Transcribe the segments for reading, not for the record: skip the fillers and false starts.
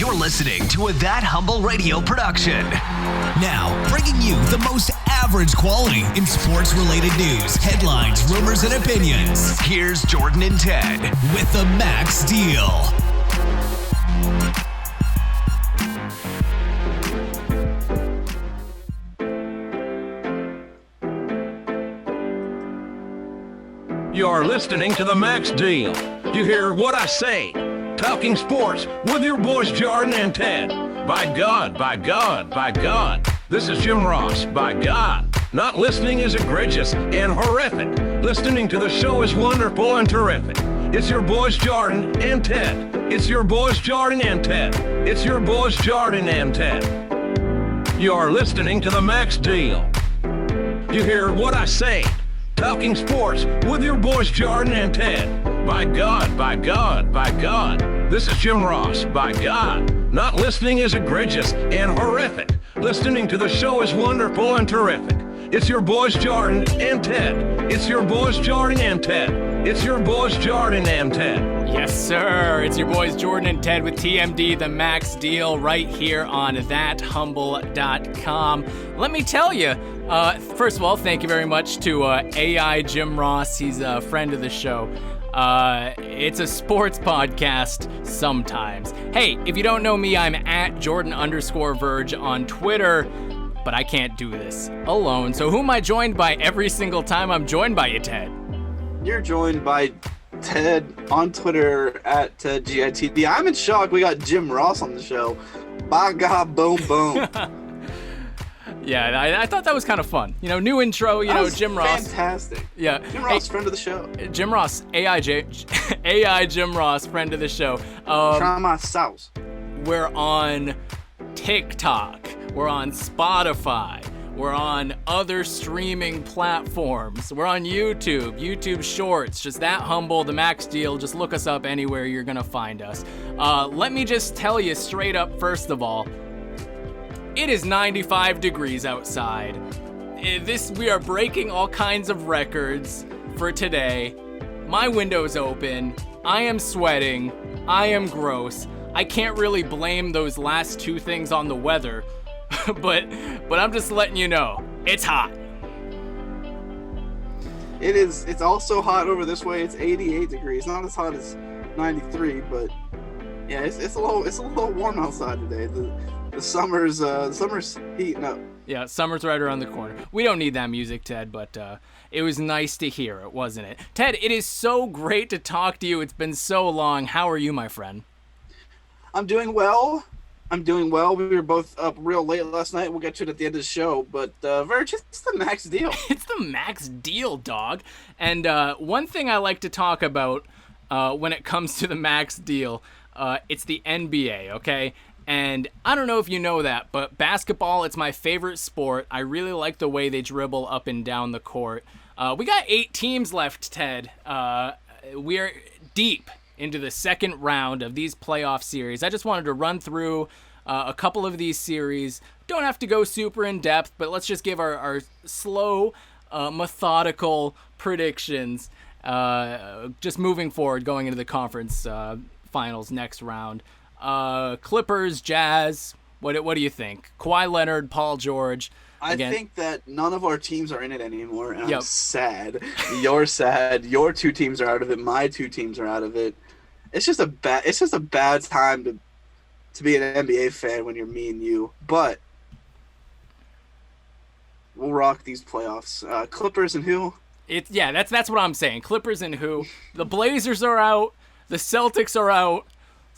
You're listening to a That Humble Radio production. Now, bringing you the most average quality in sports-related news, headlines, rumors, and opinions. Here's Jordan and Ted with the Max Deal. You're listening to the Max Deal. You hear what I say. Talking sports with your boys Jordan and Ted. By God, by God, by God. This is Jim Ross. By God. Not listening is egregious and horrific. Listening to the show is wonderful and terrific. It's your boys Jordan and Ted. It's your boys Jordan and Ted. It's your boys Jordan and Ted. You're listening to the Max Deal. You hear what I say. Talking sports with your boys Jordan and Ted. By God, by God, by God. This is Jim Ross. By God. Not listening is egregious and horrific. Listening to the show is wonderful and terrific. It's your boys Jordan and Ted. It's your boys Jordan and Ted. It's your boys Jordan and Ted. Yes, sir. It's your boys Jordan and Ted with TMD, the Max Deal, right here on thathumble.com. Let me tell you, first of all, thank you very much to AI Jim Ross. He's a friend of the show. It's a sports podcast sometimes. Hey, if you don't know me, I'm at Jordan_Verge on Twitter, but I can't do this alone. So who am I joined by every single time I'm joined by you, Ted? You're joined by Ted on Twitter at TedGITD. I'm in shock. We got Jim Ross on the show. By God, boom, boom. Yeah, I thought that was kind of fun. You know, new intro, Jim Ross. Fantastic. Yeah. Jim Ross, friend of the show. Jim Ross, AI Jim Ross, friend of the show. Try my sauce. We're on TikTok. We're on Spotify. We're on other streaming platforms. We're on YouTube Shorts, just That Humble, the Max Deal. Just look us up anywhere you're going to find us. Let me just tell you straight up, first of all, it is 95 degrees outside. We are breaking all kinds of records for today. My window's open. I am sweating. I am gross. I can't really blame those last two things on the weather, but I'm just letting you know, it's hot. It is. It's also hot over this way. It's 88 degrees. Not as hot as 93, but yeah, it's a little warm outside today. The summer's heating up. Yeah, summer's right around the corner. We don't need that music, Ted, but it was nice to hear it, wasn't it? Ted, it is so great to talk to you. It's been so long. How are you, my friend? I'm doing well. We were both up real late last night. We'll get to it at the end of the show, but Verge, it's the Max Deal. It's the Max Deal, dog. And one thing I like to talk about when it comes to the Max Deal, it's the NBA, okay? And I don't know if you know that, but basketball, it's my favorite sport. I really like the way they dribble up and down the court. We got 8 teams left, Ted. We are deep into the second round of these playoff series. I just wanted to run through a couple of these series. Don't have to go super in depth, but let's just give our slow, methodical predictions. Just moving forward, going into the conference finals next round. Clippers, Jazz, what do you think? Kawhi Leonard, Paul George. Again. I think that none of our teams are in it anymore, and I'm sad. You're sad. Your 2 teams are out of it. My 2 teams are out of it. It's just a bad time to be an NBA fan when you're me and you. But we'll rock these playoffs. Clippers and who? That's what I'm saying. Clippers and who? The Blazers are out. The Celtics are out.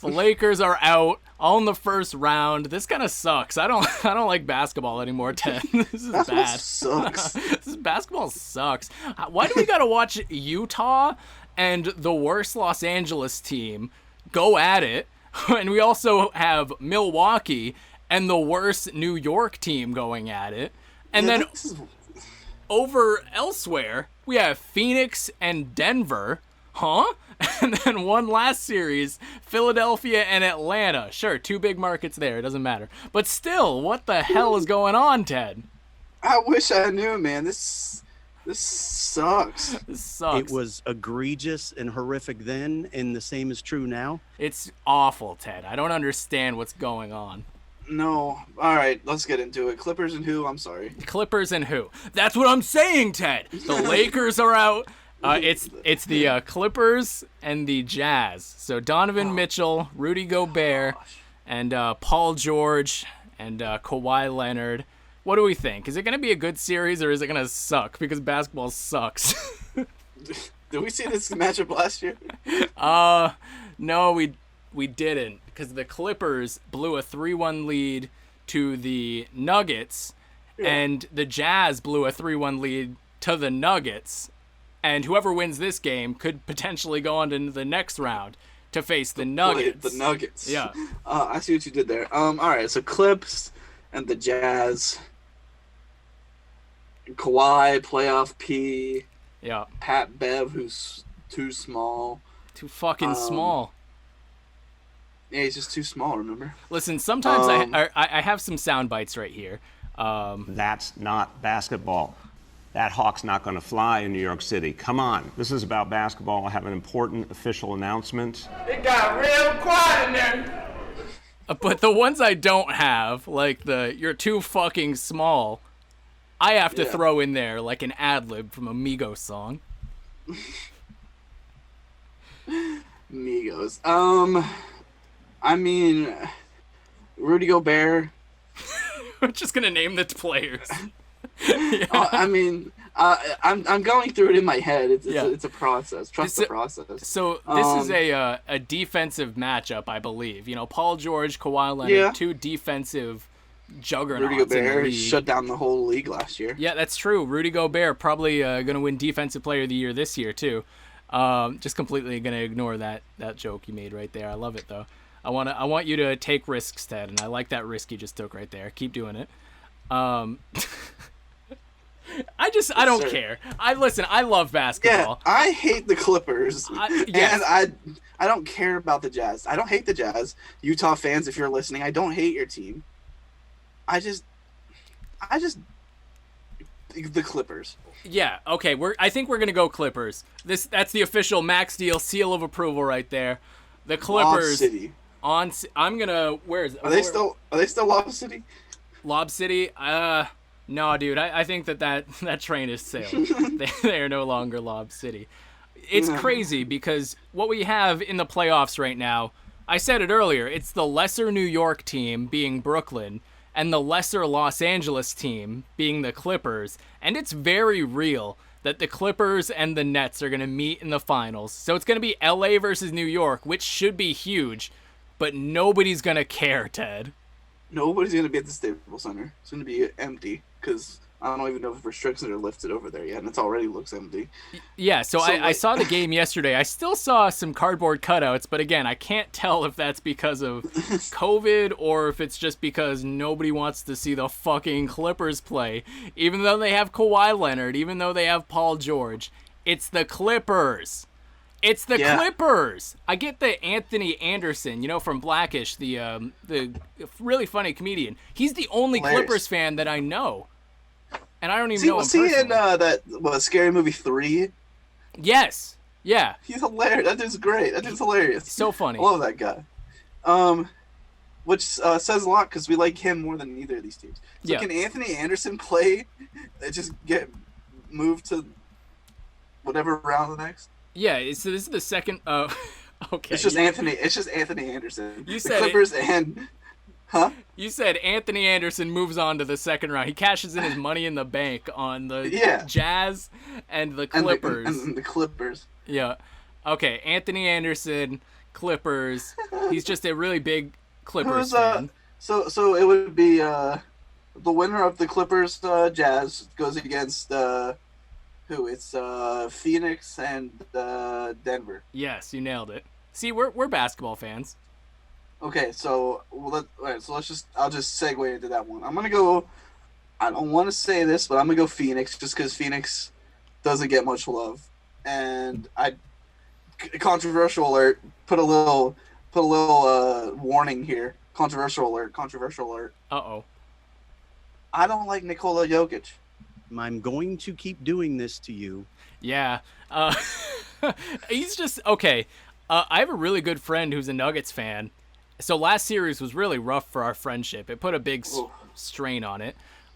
The Lakers are out, all in the first round. This kind of sucks. I don't like basketball anymore, Ted. This is bad. Sucks. Basketball sucks. Why do we gotta watch Utah and the worst Los Angeles team go at it? And we also have Milwaukee and the worst New York team going at it. And then over elsewhere, we have Phoenix and Denver. Huh? And then one last series, Philadelphia and Atlanta. Sure, 2 big markets there. It doesn't matter. But still, what the hell is going on, Ted? I wish I knew, man. This sucks. This sucks. It was egregious and horrific then, and the same is true now. It's awful, Ted. I don't understand what's going on. No. All right, let's get into it. Clippers and who? I'm sorry. Clippers and who? That's what I'm saying, Ted. The Lakers are out. It's the Clippers and the Jazz. So Donovan Mitchell, Rudy Gobert, and Paul George and Kawhi Leonard. What do we think? Is it going to be a good series or is it going to suck? Because basketball sucks. Did we see this matchup last year? No, we didn't. Because the Clippers blew a 3-1 lead to the Nuggets, and the Jazz blew a 3-1 lead to the Nuggets. And whoever wins this game could potentially go on to the next round to face the Nuggets. The Nuggets. Yeah. I see what you did there. All right, so Clips and the Jazz. Kawhi, playoff P. Yeah. Pat Bev, who's too small. Too fucking small. Yeah, he's just too small, remember? Listen, sometimes I have some sound bites right here. That's not basketball. That hawk's not going to fly in New York City. Come on. This is about basketball. I have an important official announcement. It got real quiet in there. But the ones I don't have, like the "you're too fucking small," I have to throw in there like an ad-lib from a Migos song. Migos. I mean, Rudy Gobert. We're just gonna name the players. I mean, I'm going through it in my head. It's a process. Trust the process. So this is a defensive matchup, I believe. You know, Paul George, Kawhi Leonard, two defensive juggernauts. Rudy in the Gobert league. shut down the whole league last year. Yeah, that's true. Rudy Gobert probably going to win Defensive Player of the Year this year too. Just completely going to ignore that joke you made right there. I love it though. I want you to take risks, Ted, and I like that risk you just took right there. Keep doing it. I don't care. I love basketball. Yeah, I hate the Clippers. Yes. And I don't care about the Jazz. I don't hate the Jazz. Utah fans, if you're listening, I don't hate your team. I just the Clippers. Yeah, okay. I think we're gonna go Clippers. That's the official max deal seal of approval right there. The Clippers Lob City. I'm gonna Are they still Lob City? Lob City? No, dude. I think that train is sailed. they are no longer Lob City. It's crazy because what we have in the playoffs right now, I said it earlier, it's the lesser New York team being Brooklyn and the lesser Los Angeles team being the Clippers, and it's very real that the Clippers and the Nets are going to meet in the finals. So it's going to be LA versus New York, which should be huge, but nobody's going to care, Ted. Nobody's going to be at the Staples Center. It's going to be empty because I don't even know if restrictions are lifted over there yet, and it already looks empty. Yeah, so I saw the game yesterday. I still saw some cardboard cutouts, but again, I can't tell if that's because of COVID or if it's just because nobody wants to see the fucking Clippers play. Even though they have Kawhi Leonard, even though they have Paul George, it's the Clippers. It's the Clippers. I get the Anthony Anderson, from Blackish, the really funny comedian. He's the only Clippers fan that I know. And I don't even know him personally. Was he in that Scary Movie 3? Yes. Yeah. He's hilarious. That dude's great. That dude's hilarious. So funny. I love that guy. Which says a lot because we like him more than either of these teams. So can Anthony Anderson play? Just get moved to whatever round the next? Yeah. So this is the second. Okay. It's just Anthony Anderson. You the said Clippers and. Huh? You said Anthony Anderson moves on to the second round. He cashes in his money in the bank on the Jazz and the Clippers. And the Clippers. Yeah. Okay, Anthony Anderson, Clippers. He's just a really big Clippers fan. So it would be the winner of the Clippers Jazz goes against who? It's Phoenix and Denver. Yes, you nailed it. See, we're basketball fans. Okay, so I'll just segue into that one. I'm gonna go. I don't want to say this, but I'm gonna go Phoenix just because Phoenix doesn't get much love, and controversial alert. Put a little warning here. Controversial alert. Uh-oh. I don't like Nikola Jokic. I'm going to keep doing this to you. Yeah. He's just okay. I have a really good friend who's a Nuggets fan. So last series was really rough for our friendship. It put a big strain on it.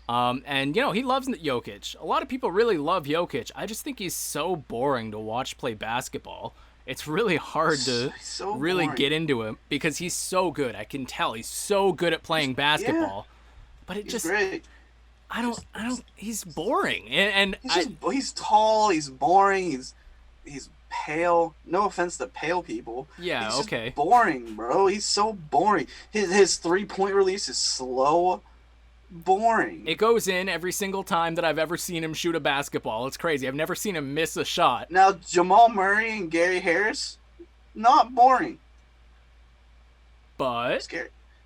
And, he loves Jokic. A lot of people really love Jokic. I just think he's so boring to watch play basketball. It's really hard to really boring. Get into him because he's so good. I can tell he's so good at playing basketball. Yeah. But he's great. I don't. He's boring, and he's tall. He's boring. He's pale. No offense to pale people. Yeah. He's okay. Just boring, bro. He's so boring. His 3-point release is slow. Boring. It goes in every single time that I've ever seen him shoot a basketball. It's crazy. I've never seen him miss a shot. Now Jamal Murray and Gary Harris, not boring. But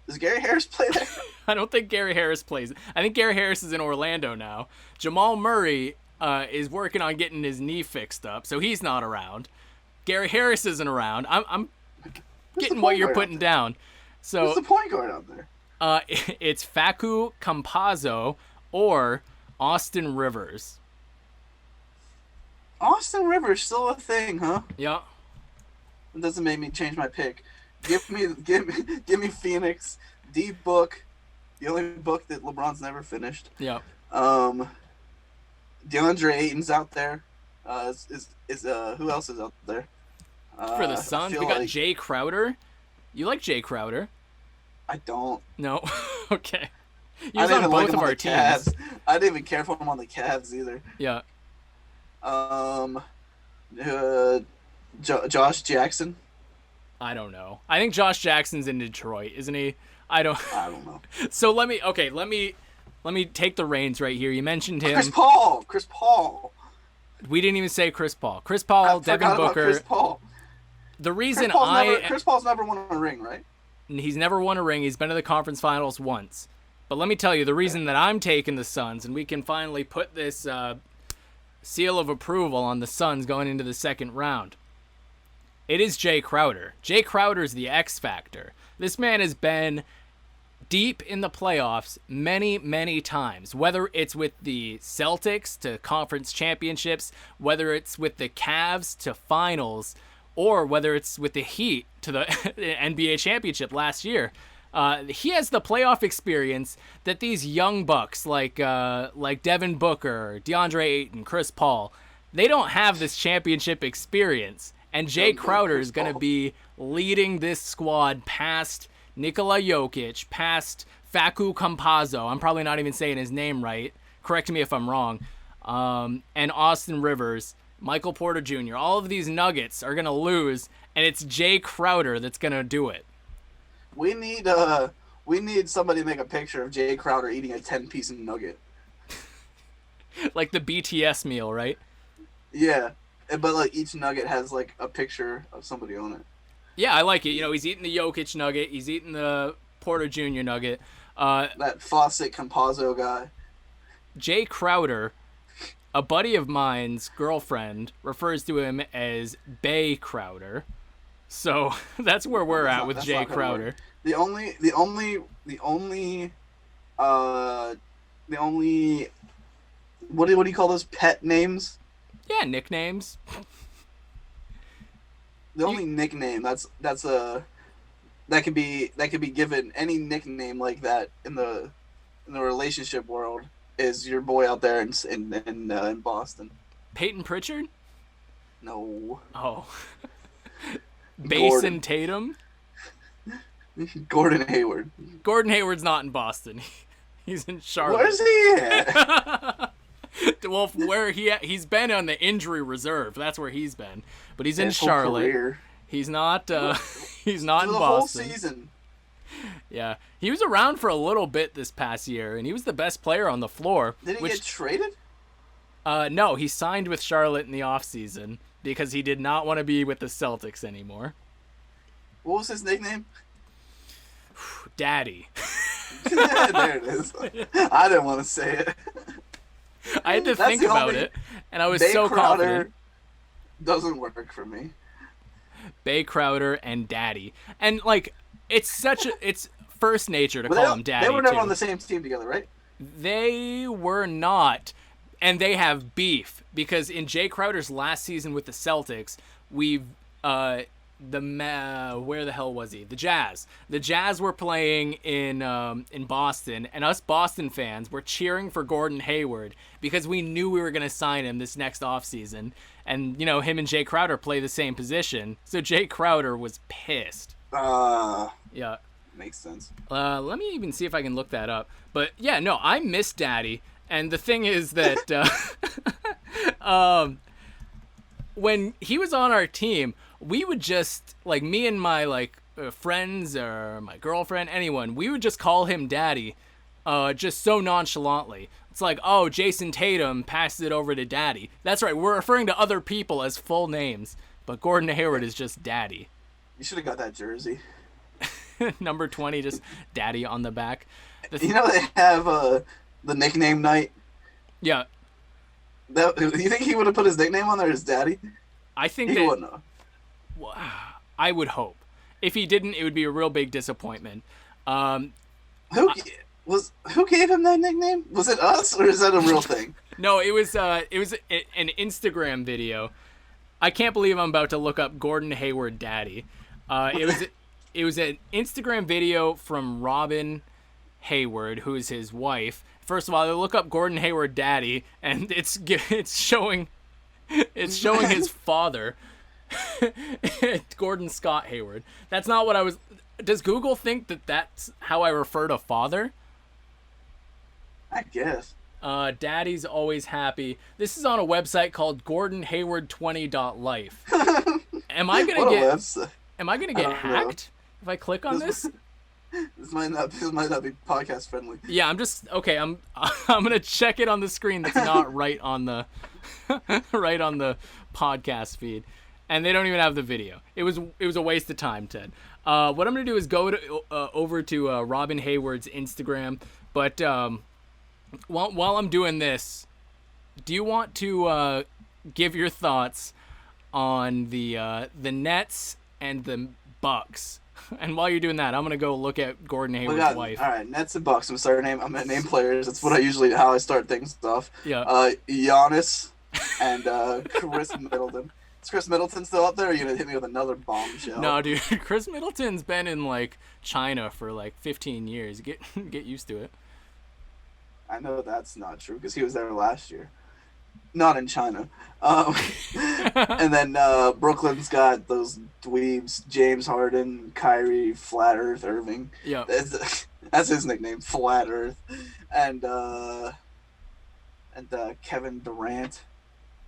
does Gary Harris play there? I don't think Gary Harris plays. I think Gary Harris is in Orlando now. Jamal Murray is working on getting his knee fixed up, so he's not around. Gary Harris isn't around. I'm getting what you're putting down. So what's the point guard out there? It's Facu Campazzo or Austin Rivers. Austin Rivers still a thing, huh? Yeah. It doesn't make me change my pick. Give me Phoenix, D Book, the only book that LeBron's never finished. Yeah. DeAndre Ayton's out there. Who else is out there? For the Suns, we got Jay Crowder. You like Jay Crowder? I don't. No. Okay. He was on both of our teams. Cavs. I didn't even care for him on the Cavs either. Yeah. Josh Jackson. I don't know. I think Josh Jackson's in Detroit, isn't he? I don't know. So let me take the reins right here. You mentioned him. Chris Paul. We didn't even say Chris Paul. Chris Paul, Devin Booker. Chris Paul. The reason Chris Paul's never won a ring, right? He's never won a ring. He's been to the conference finals once. But let me tell you, the reason that I'm taking the Suns, and we can finally put this seal of approval on the Suns going into the second round, it is Jay Crowder. Jay Crowder's the X factor. This man has been deep in the playoffs many, many times, whether it's with the Celtics to conference championships, whether it's with the Cavs to finals, or whether it's with the Heat to the NBA championship last year. He has the playoff experience that these young bucks like Devin Booker, DeAndre Ayton, Chris Paul, they don't have this championship experience. And Jay Crowder is going to be leading this squad past Nikola Jokic, past Facu Campazzo. I'm probably not even saying his name right. Correct me if I'm wrong. And Austin Rivers, Michael Porter Jr. All of these Nuggets are going to lose, and it's Jay Crowder that's going to do it. We need somebody to make a picture of Jay Crowder eating a 10-piece nugget. Like the BTS meal, right? Yeah, but like each nugget has like a picture of somebody on it. Yeah, I like it. He's eating the Jokic nugget. He's eating the Porter Jr. nugget. That Fawcett Campazzo guy. Jay Crowder, a buddy of mine's girlfriend, refers to him as Bay Crowder. So that's where we're at with Jay Crowder. The only what do you call those pet names? Yeah, nicknames. The only nickname that could be given, any nickname like that in the relationship world, is your boy out there in Boston. Peyton Pritchard? No. Oh. Basin Tatum? Gordon Hayward. Gordon Hayward's not in Boston. He's in Charlotte. Where's he at? Well, where he's been on the injury reserve. That's where he's been. But he's in Charlotte. Career. He's not he's not in Boston. The whole season. Yeah. He was around for a little bit this past year, and he was the best player on the floor. Did he get traded? No, he signed with Charlotte in the offseason because he did not want to be with the Celtics anymore. What was his nickname? Daddy. There it is. I didn't want to say it. I had to think about it, and I was so confident. Doesn't work for me. Bay Crowder and Daddy. And, it's first nature to call him Daddy, They were never too. on the same team together, right? They were not. and they have beef because in Jay Crowder's last season with the Celtics, where the hell was he? The Jazz. The Jazz were playing in Boston, and us Boston fans were cheering for Gordon Hayward because we knew we were going to sign him this next offseason. And, you know, him and Jay Crowder play the same position. So Jay Crowder was pissed. Yeah. Makes sense. Let me even see if I can look that up. But, yeah, no, I miss Daddy. And the thing is that when he was on our team, we would just, like, me and my, friends or my girlfriend, anyone, we would just call him Daddy just so nonchalantly. It's like, oh, Jason Tatum passes it over to Daddy. That's right, we're referring to other people as full names, but Gordon Hayward is just Daddy. You should have got that jersey. Number 20, just Daddy on the back. You know they have the nickname night? Yeah. You think he would have put his nickname on there as Daddy? I think he wouldn't have. I would hope. If he didn't, it would be a real big disappointment. Who gave him that nickname? Was it us, or is that a real thing? No, it was an Instagram video. I can't believe I'm about to look up Gordon Hayward Daddy. It was an Instagram video from Robin Hayward, who is his wife. First of all, I look up Gordon Hayward Daddy, and it's showing his father, Gordon Scott Hayward. That's not what I was. Does Google think that that's how I refer to father? I guess. Daddy's always happy. This is on a website called GordonHayward20.life. Am I gonna get hacked if I click on this? This might not be podcast friendly. Yeah, I'm gonna check it on the screen that's not right on the podcast feed, and they don't even have the video. It was a waste of time, Ted. What I'm gonna do is go over to Robin Hayward's Instagram, but while I'm doing this, do you want to give your thoughts on the Nets and the Bucks? And while you're doing that, I'm gonna go look at Gordon Hayward's wife. All right, Nets and Bucks. I'm gonna name players. That's what I usually how I start things off. Yeah. Giannis and Chris Middleton. Is Chris Middleton still up there? Or are you gonna hit me with another bombshell? No, dude. Chris Middleton's been in China for 15 years. Get used to it. I know that's not true because he was there last year. Not in China. And then Brooklyn's got those dweebs, James Harden, Kyrie, Flat Earth Irving. Yeah. That's his nickname, Flat Earth. And Kevin Durant.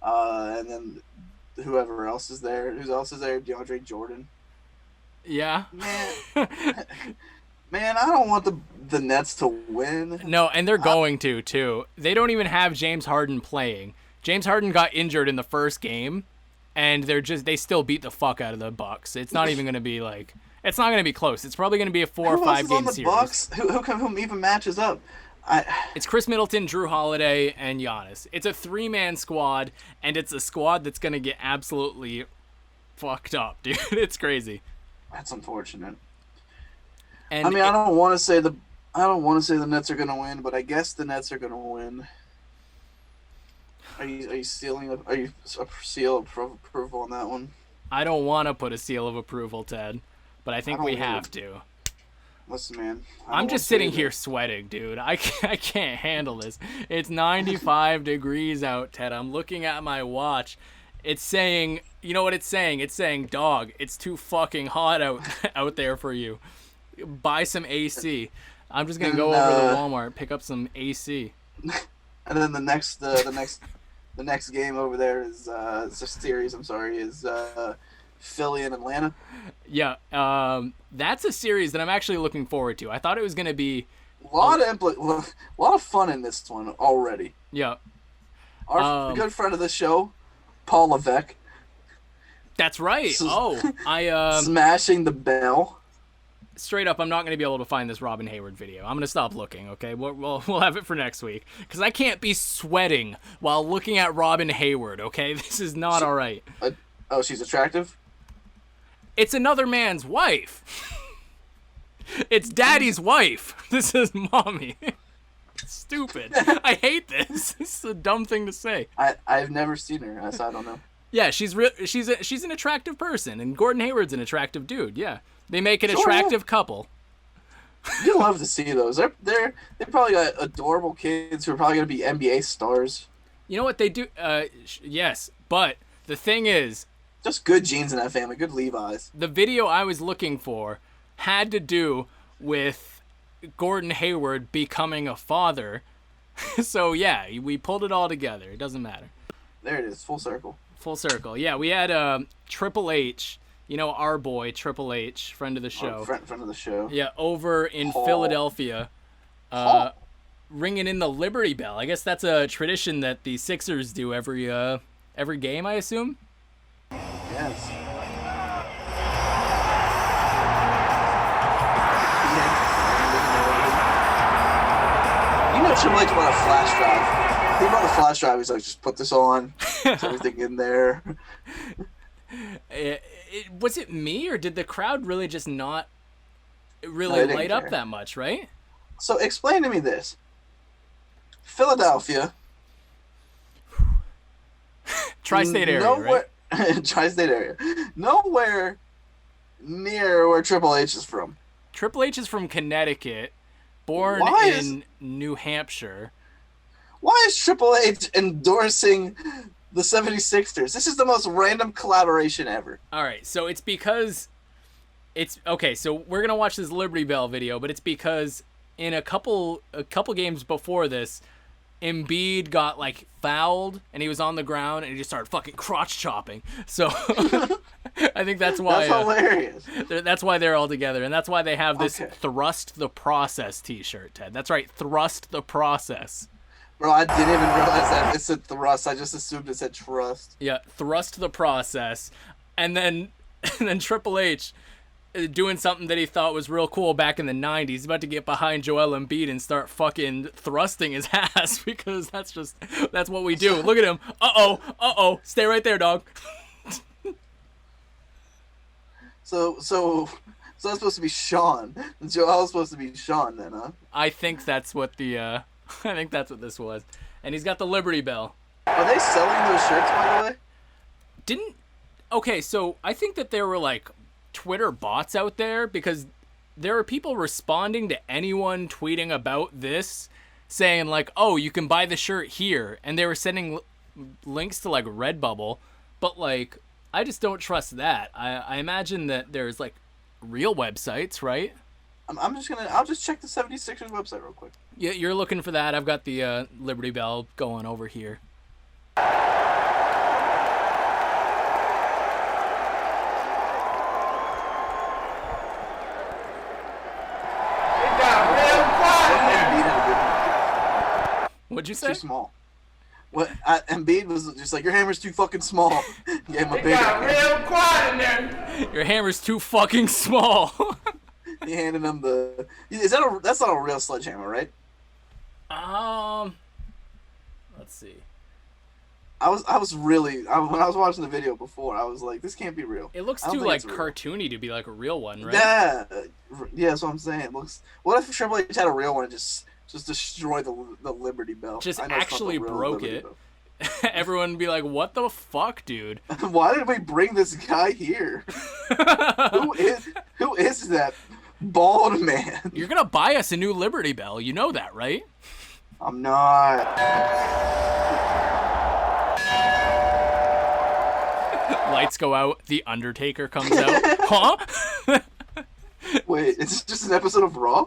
And then whoever else is there. Who else is there? DeAndre Jordan. Yeah. Man, I don't want the Nets to win. No, and they're going to, too. They don't even have James Harden playing. James Harden got injured in the first game, and they still beat the fuck out of the Bucks. It's not even going to be it's not going to be close. It's probably going to be a 4 or 5 game series. Bucks? Who even matches up? It's Chris Middleton, Drew Holiday, and Giannis. It's a 3-man squad, and it's a squad that's going to get absolutely fucked up, dude. It's crazy. That's unfortunate. And I don't want to say the Nets are going to win, but I guess the Nets are going to win. Are you sealing a seal of approval on that one? I don't want to put a seal of approval, Ted, but I think we have to. Listen, man. I'm just sitting here sweating, dude. I can't handle this. It's 95 degrees out, Ted. I'm looking at my watch. It's saying, you know what it's saying? It's saying, dog, it's too fucking hot out there for you. Buy some AC. I'm just gonna go over to Walmart, pick up some AC. And then the next game over there is it's a series. I'm sorry, is Philly and Atlanta. Yeah, that's a series that I'm actually looking forward to. I thought it was gonna be a lot of fun in this one already. Yeah, our good friend of the show, Paul Levesque. That's right. I smashing the bell. Straight up, I'm not going to be able to find this Robin Hayward video. I'm going to stop looking, okay? We'll have it for next week. Because I can't be sweating while looking at Robin Hayward, okay? This is not all right. She's attractive? It's another man's wife. It's Daddy's wife. This is Mommy. stupid. I hate this. This is a dumb thing to say. I've never seen her, so I don't know. Yeah, she's an attractive person, and Gordon Hayward's an attractive dude. Yeah, they make an Sure, attractive couple. You love to see those. They probably got adorable kids who are probably gonna be NBA stars. You know what they do? Yes, but the thing is, Just good genes in that family. Good Levi's. the video I was looking for had to do with Gordon Hayward becoming a father. So yeah, we pulled it all together. It doesn't matter. There it is. Full circle. Full circle. Yeah, we had Triple H, you know, our boy Triple H, friend of the show. Friend of the show. Yeah, over in Oh. Philadelphia, ringing in the Liberty Bell. I guess that's a tradition that the Sixers do every game, I assume. Yes. You know Triple H brought a flash drive. He brought a flash drive. He's like, just put this on. There's everything in there. Was it me, or did the crowd really just not really No, they didn't light up care. that much, right? So explain to me this. Philadelphia. Tri-state area, nowhere, right? Tri-state area. Nowhere near where Triple H is from. Triple H is from Connecticut, born Why in New Hampshire. Why is Triple H endorsing the 76ers? This is the most random collaboration ever. All right, so it's because it's okay. So we're gonna watch this Liberty Bell video, but it's because in a couple games before this, Embiid got like fouled and he was on the ground and he just started fucking crotch chopping. So I think that's why That's hilarious. that's why they're all together, and that's why they have this Okay. "Thrust the Process" T-shirt. Ted, that's right, "Thrust the Process." Bro, I didn't even realize that it said thrust. I just assumed it said trust. Yeah, "Thrust the Process," and then Triple H doing something that he thought was real cool back in the 90s. He's about to get behind Joel Embiid and start fucking thrusting his ass because that's what we do. Look at him. Uh-oh. Stay right there, dog. So that's supposed to be Sean. Joel's supposed to be Sean then, huh? I think that's what I think that's what this was. And he's got the Liberty Bell. Are they selling those shirts, by the way? Okay, so I think that there were like Twitter bots out there because there are people responding to anyone tweeting about this saying like, oh, you can buy the shirt here. And they were sending links to like Redbubble. But like, I just don't trust that. I imagine that there's like real websites, right? I'll just check the 76ers website real quick. Yeah, you're looking for that. I've got the Liberty Bell going over here. Embiid had a good What'd you Too say? small. What Embiid was just like, your hammer's too fucking small. Yeah, my big. Your hammer's too fucking small. He handed him the. That's not a real sledgehammer, right? Let's see. When I was watching the video before, I was like, this can't be real. It looks I don't too think like it's real. cartoony to be like a real one, right? Yeah, that's what I'm saying. It looks. What if Triple H had a real one and just destroyed the Liberty Bell? Just I know it's not the actually real broke Liberty it. Bell. Everyone would be like, "What the fuck, dude?" Why did we bring this guy here? Who is that bald man? You're gonna buy us a new Liberty Bell. You know that, right? I'm not. Lights go out. The Undertaker comes out. Huh? Wait, is this just an episode of Raw?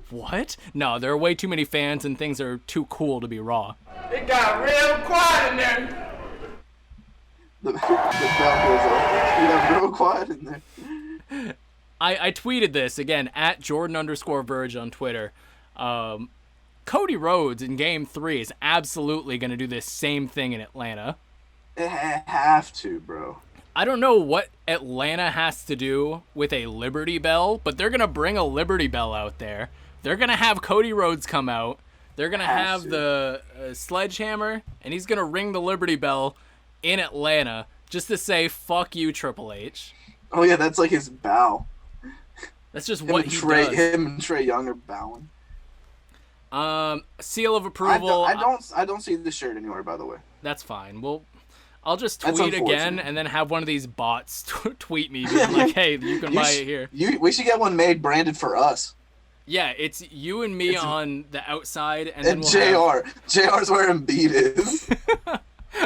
What? No, there are way too many fans and things are too cool to be raw. It got real quiet in there. The bell goes off. You have real quiet in there. I tweeted this again at Jordan_Verge on Twitter. Cody Rhodes in Game 3 is absolutely going to do this same thing in Atlanta. They have to, bro. I don't know what Atlanta has to do with a Liberty Bell, but they're going to bring a Liberty Bell out there. They're going to have Cody Rhodes come out. They're going to have the sledgehammer, and he's going to ring the Liberty Bell in Atlanta just to say, fuck you, Triple H. Oh, yeah, that's like his bow. That's just Him what and he Trey, does. him and Trey Young are bowing. Seal of approval. I don't see the shirt anywhere, by the way. That's fine. Well, I'll just That's tweet again unfortunate. and then have one of these bots tweet me being like, hey, you can buy it here. We should get one made branded for us. Yeah, it's you and me on the outside, and then And we'll JR's where Embiid is.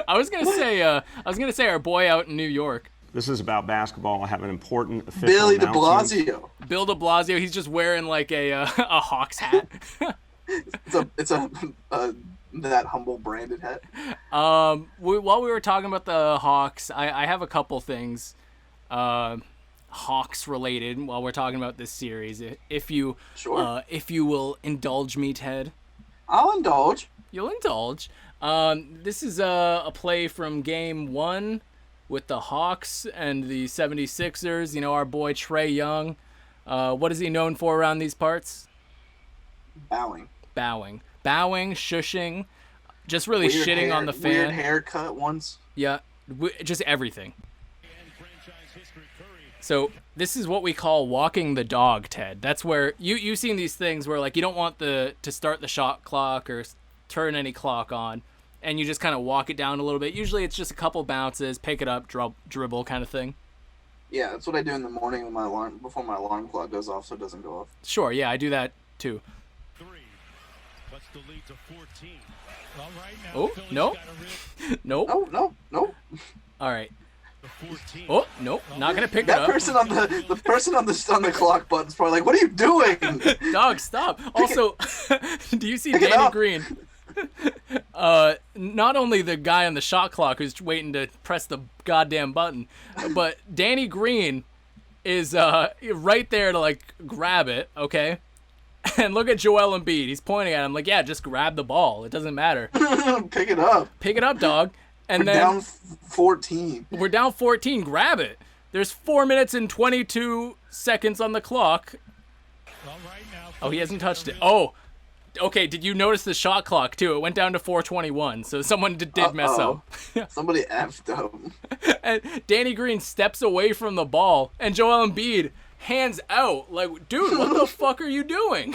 I was gonna say our boy out in New York, This is about basketball. I have an important official Billy de announcement. Blasio. Bill de Blasio. He's just wearing like a Hawks hat. It's a that humble branded hat. While we were talking about the Hawks, I have a couple things, Hawks related. While we're talking about this series, if you will indulge me, Ted. I'll indulge. You'll indulge. This is a play from Game 1 with the Hawks and the 76ers. You know, our boy Trae Young. What is he known for around these parts? Bowing, shushing, just really shitting on the fan. Weird haircut once. Yeah, just everything. So this is what we call walking the dog, Ted. That's where you've seen these things where like you don't want to start the shot clock or turn any clock on, and you just kind of walk it down a little bit. Usually it's just a couple bounces, pick it up, dribble kind of thing. Yeah, that's what I do in the morning when before my alarm clock goes off, so it doesn't go off. Sure, yeah, I do that too. The lead to 14. Well, right now, Oh, no. Nope. No. All right. The 14. Oh, nope. Not going to pick it That up. person on the person on the clock button's probably like, "What are you doing?" Dog, stop. Also, do you see Pick it Danny up. Green? Not only the guy on the shot clock who's waiting to press the goddamn button, but Danny Green is right there to like grab it, okay? And look at Joel Embiid. He's pointing at him like, yeah, just grab the ball. It doesn't matter. Pick it up. Pick it up, dog. And We're then down 14. we're down 14. Grab it. There's 4 minutes and 22 seconds on the clock. Well, right now, Oh, he hasn't touched it. Oh, okay. Did you notice the shot clock too? It went down to 4:21. So someone did mess up. Somebody effed up. And Danny Green steps away from the ball, and Joel Embiid hands out like, dude, what the fuck are you doing?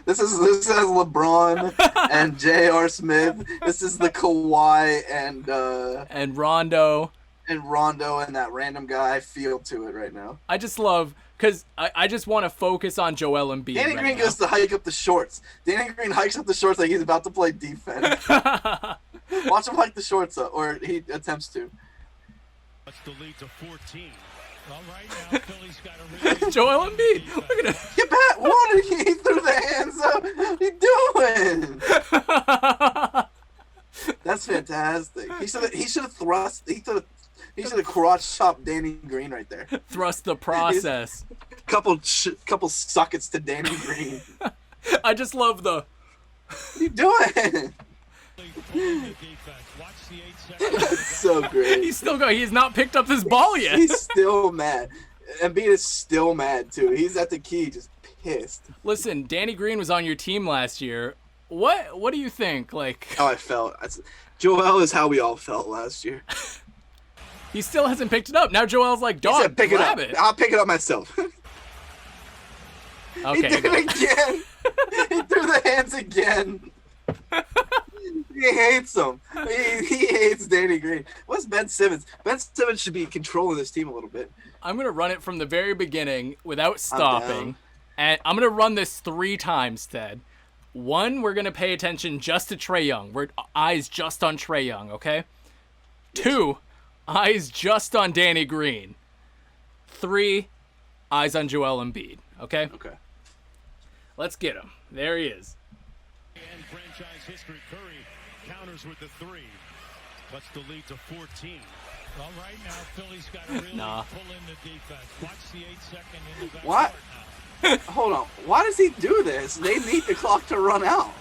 This has LeBron and J.R. Smith. This is the Kawhi And Rondo. and that random guy feel to it right now. I just love, because I just want to focus on Joel Embiid. Danny right Green now. goes to hike up the shorts. Danny Green hikes up the shorts like he's about to play defense. Watch him hike the shorts up, or he attempts to. That's the lead to 14. Well, right now, Philly's got a really Joel Embiid. Look at him. Get back! What? He threw the hands up. What are you doing? That's fantastic. He should have thrust. He should have crotch chopped Danny Green right there. Thrust the process. Couple sockets to Danny Green. I just love the. What are you doing? pulling the defense. Watch the 8 seconds. That's so great. He's still going. He's not picked up his ball yet. He's still mad. Embiid is still mad too. He's at the key, just pissed. Listen, Danny Green was on your team last year. What do you think? Like, How I felt. Joel is how we all felt last year. he still hasn't picked it up. Now Joel's like, He dog, said, "Pick it up. grab it. I'll pick it up myself." He Okay, did it again. He threw the hands again. He hates him. He hates Danny Green. What's Ben Simmons? Ben Simmons should be controlling this team a little bit. I'm going to run it from the very beginning without down. stopping. And I'm going to run this 3 times, Ted. 1, we're going to pay attention just to Trae Young. We're eyes just on Trae Young, okay? 2, eyes just on Danny Green. 3, eyes on Joel Embiid, okay? Okay. Let's get him. There he is. And franchise history, Curry counters with the 3. What's the lead to 14? Well, right now, Philly's got to really pull in the defense. Watch the 8-second in the back. What? Hold on. Why does he do this? They need the clock to run out.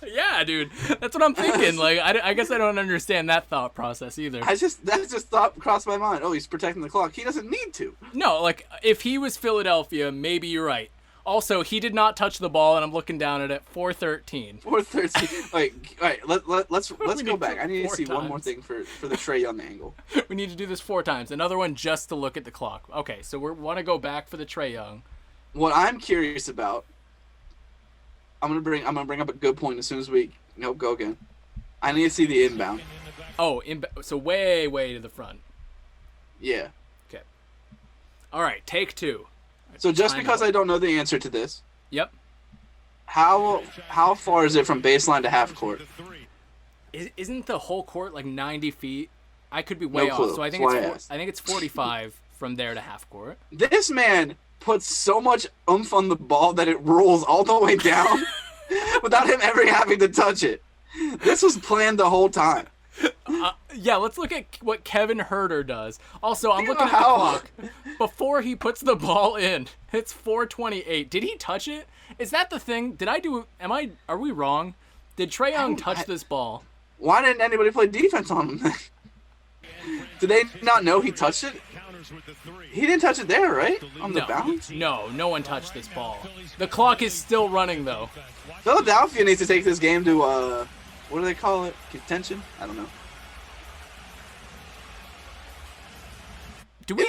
Yeah, dude. That's what I'm thinking. Like, I guess I don't understand that thought process either. That just thought crossed my mind. Oh, he's protecting the clock. He doesn't need to. No, like, if he was Philadelphia, maybe you're right. Also, he did not touch the ball, and I'm looking down at it. 4:13. 4:13. Wait, all right. Let's We go need back. I need to 4 see one more times. thing for the Trae Young angle. We need to do this 4 times. Another one just to look at the clock. Okay, so we want to go back for the Trae Young. What I'm curious about I'm gonna bring up a good point as soon as we go again. I need to see the inbound. Oh, so way to the front. Yeah. Okay. All right, take 2. So just because I don't know the answer to this. Yep. How far is it from baseline to half court? Isn't the whole court like 90 feet? I could be way off. So I think it's 45 from there to half court. This man puts so much oomph on the ball that it rolls all the way down without him ever having to touch it. This was planned the whole time. Yeah, let's look at what Kevin Huerter does. Also, I'm looking at the clock. Before he puts the ball in, it's 4:28. Did he touch it? Is that the thing? Are we wrong? Did Trae Young touch this ball? Why didn't anybody play defense on him then? Did they not know he touched it? He didn't touch it there, right? On the bounce? No one touched this ball. The clock is still running, though. Philadelphia needs to take this game to, what do they call it? Contention? I don't know.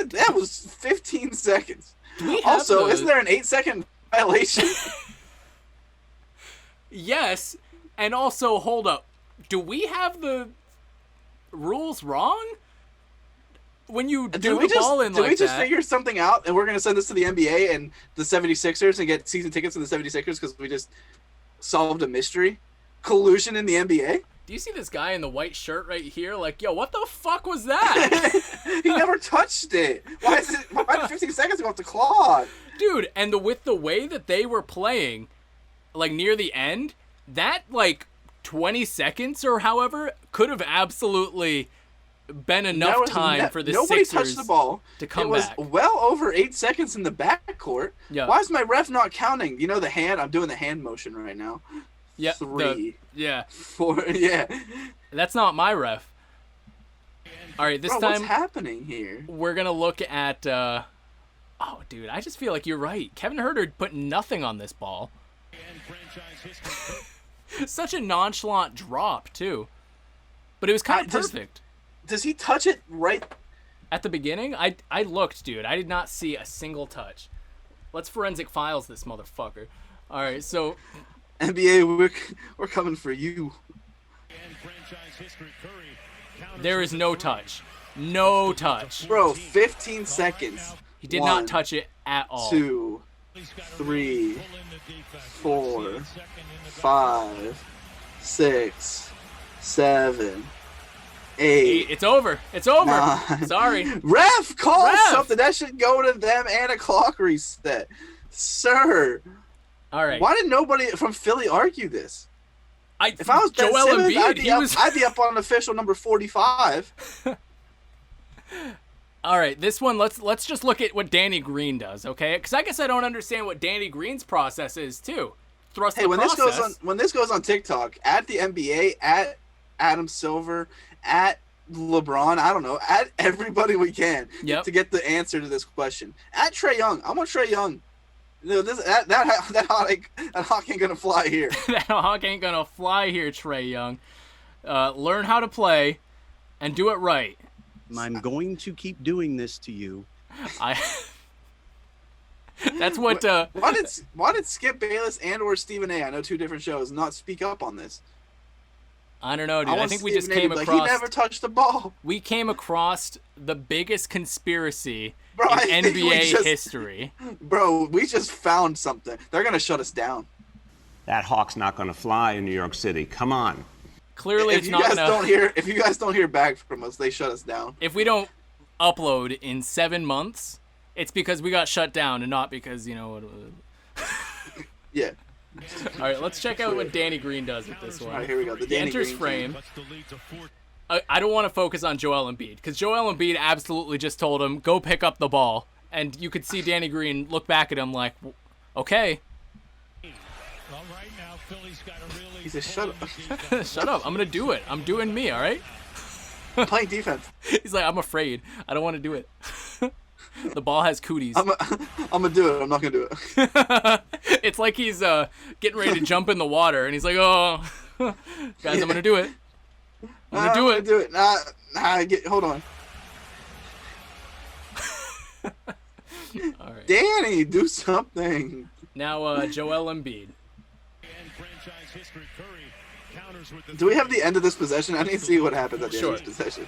That was 15 seconds. Also, isn't there an 8-second violation? Yes, and also, hold up. Do we have the rules wrong? When you do the ball in like that... Did we just figure something out and we're going to send this to the NBA and the 76ers and get season tickets to the 76ers because we just solved a mystery? Collusion in the NBA? Do you see this guy in the white shirt right here? Like, yo, what the fuck was that? He never touched it. Why did 15 seconds go off the clock? Dude, and with the way that they were playing, like near the end, that like 20 seconds or however could have absolutely been enough time for the Sixers touched the ball. To come back. It was well over 8 seconds in the backcourt. Yeah. Why is my ref not counting? You know the hand? I'm doing the hand motion right now. Yeah. 3. 4. Yeah. That's not my ref. All right, this time. What's happening here? We're gonna look at. Oh, dude, I just feel like you're right. Kevin Huerter put nothing on this ball. Such a nonchalant drop too, but it was kind of perfect. Does he touch it right at the beginning? I looked, dude. I did not see a single touch. Let's forensic files this motherfucker. All right, so NBA, we're coming for you. There is no touch. No touch. Bro, 15 seconds. He did not touch it at all. 2, 3, 4, 5, 6, 7, 8. It's over. It's over. 9. Sorry. Ref, call something. That should go to them and a clock reset. Sir. All right. Why did nobody from Philly argue this? If I was Ben Joel Simmons, Embiid, I'd be up on official number 45. All right, this one, let's just look at what Danny Green does, okay? Because I guess I don't understand what Danny Green's process is, too. When this goes on TikTok, at the NBA, at Adam Silver, at LeBron, I don't know, at everybody we can to get the answer to this question. At Trae Young, I want Trae Young. That hawk ain't gonna fly here. That hawk ain't gonna fly here, Trae Young. Learn how to play and do it right. I'm going to keep doing this to you. That's what. Why did Skip Bayless and or Stephen A, I know 2 different shows, not speak up on this? I don't know, dude. I think we just came across. He never touched the ball. We came across the biggest conspiracy in NBA history. Bro, we just found something. They're gonna shut us down. That hawk's not going to fly in New York City. Come on. Clearly, if you guys don't hear back from us, they shut us down. If we don't upload in 7 months, it's because we got shut down and not because Yeah. All right, let's check out what Danny Green does with this one. All right, here we go. He enters frame. I don't want to focus on Joel Embiid because Joel Embiid absolutely just told him, go pick up the ball. And you could see Danny Green look back at him like, okay. Well, right now, Philly's got a really he said, shut up. Shut up. I'm going to do it. I'm doing me, all right? I'm playing defense. He's like, I'm afraid. I don't want to do it. The ball has cooties. I'm going to do it. I'm not going to do it. It's like he's getting ready to jump in the water, and he's like, oh, guys, I'm going to do it. I'm going to do it. Hold on. All right. Danny, do something. Now, Joel Embiid. Do we have the end of this possession? I need to see what happens at the end of this possession.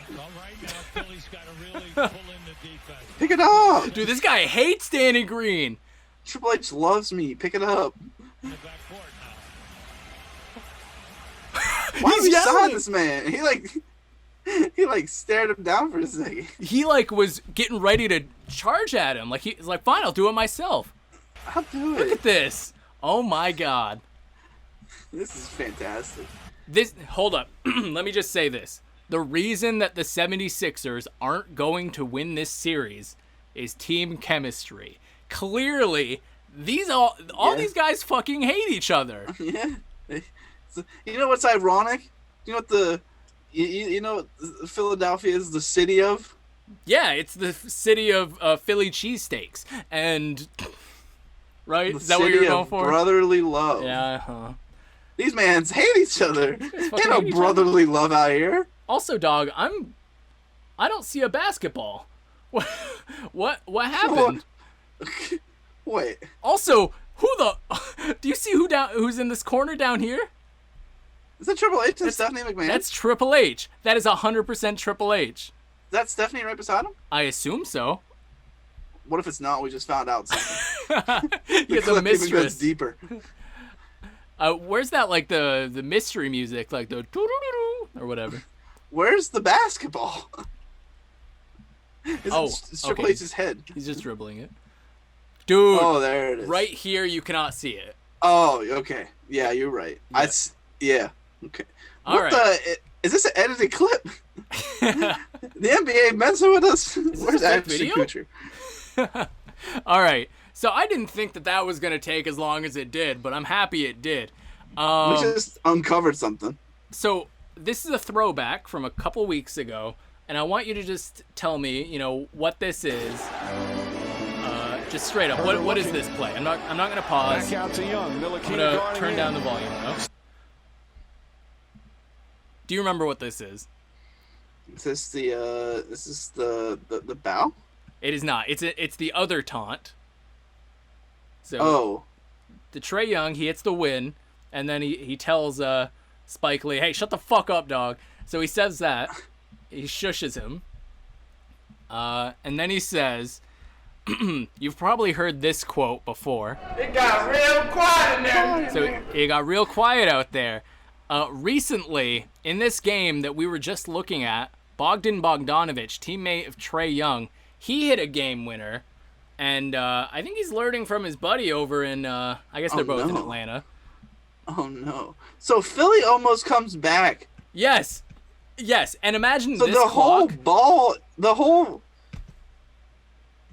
Pick it up! Dude, this guy hates Danny Green. Triple H loves me. Pick it up. Why are we signing this man? He stared him down for a second. He was getting ready to charge at him. He's like, fine, I'll do it myself. I'll do it. Look at this. Oh my God. This is fantastic. Hold up. Let me just say this. The reason that the 76ers aren't going to win this series is team chemistry. Clearly, these guys fucking hate each other. Yeah. You know what's ironic? You know what you know what Philadelphia is the city of? Yeah, it's the city of Philly cheesesteaks. And right? Is that what you're going for? Brotherly love. Yeah, These mans hate each other. Ain't no brotherly love out here. Also, dog, I don't see a basketball. What happened? Wait. Also, do you see who's in this corner down here? Is that Triple H and Stephanie McMahon? That's Triple H. That is 100% Triple H. Is that Stephanie right beside him? I assume so. What if it's not? We just found out something. He has a mistress. Even goes deeper. Where's that, the mystery music, the doo-doo-doo-doo, or whatever? Where's the basketball? It's Triple H's head. He's just dribbling it. Dude. Oh, there it is. Right here, you cannot see it. Oh, okay. Yeah, you're right. Yeah. Yeah. Okay. All right. Is this an edited clip? The NBA messing with us? Where's Ashton Kutcher? All right. So I didn't think that was going to take as long as it did, but I'm happy it did. We just uncovered something. So this is a throwback from a couple weeks ago, and I want you to just tell me, what this is. Just straight up, what is this play? I'm not going to pause. Back out to Young. I'm going to turn down the volume, though. Do you remember what this is? Is this the bow? It is not. It's the other taunt. So the Trae Young, he hits the win, and then he tells Spike Lee, "Hey, shut the fuck up, dog." So he says that. He shushes him. And then he says, you've probably heard this quote before. It got real quiet in there. So it got real quiet out there. Recently, in this game that we were just looking at, Bogdan Bogdanovic, teammate of Trae Young, he hit a game winner. And I think he's learning from his buddy over in, I guess they're both in Atlanta. Oh, no. So Philly almost comes back. Yes. And imagine so this the clock.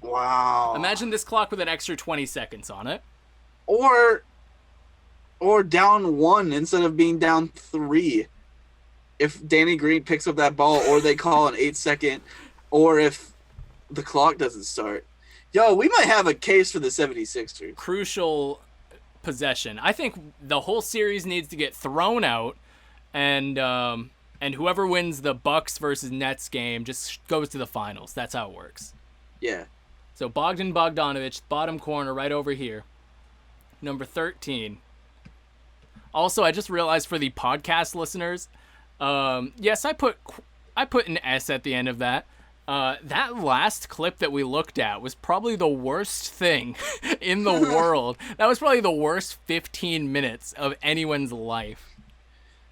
Wow. Imagine this clock with an extra 20 seconds on it. Or down 1 instead of being down 3. If Danny Green picks up that ball, or they call an 8-second, or if the clock doesn't start. Yo, we might have a case for the 76ers. Crucial possession. I think the whole series needs to get thrown out, and whoever wins the Bucks versus Nets game just goes to the finals. That's how it works. Yeah. So Bogdan Bogdanovic, bottom corner right over here. Number 13. Also, I just realized for the podcast listeners, yes, I put an S at the end of that. That last clip that we looked at was probably the worst thing in the world. That was probably the worst 15 minutes of anyone's life.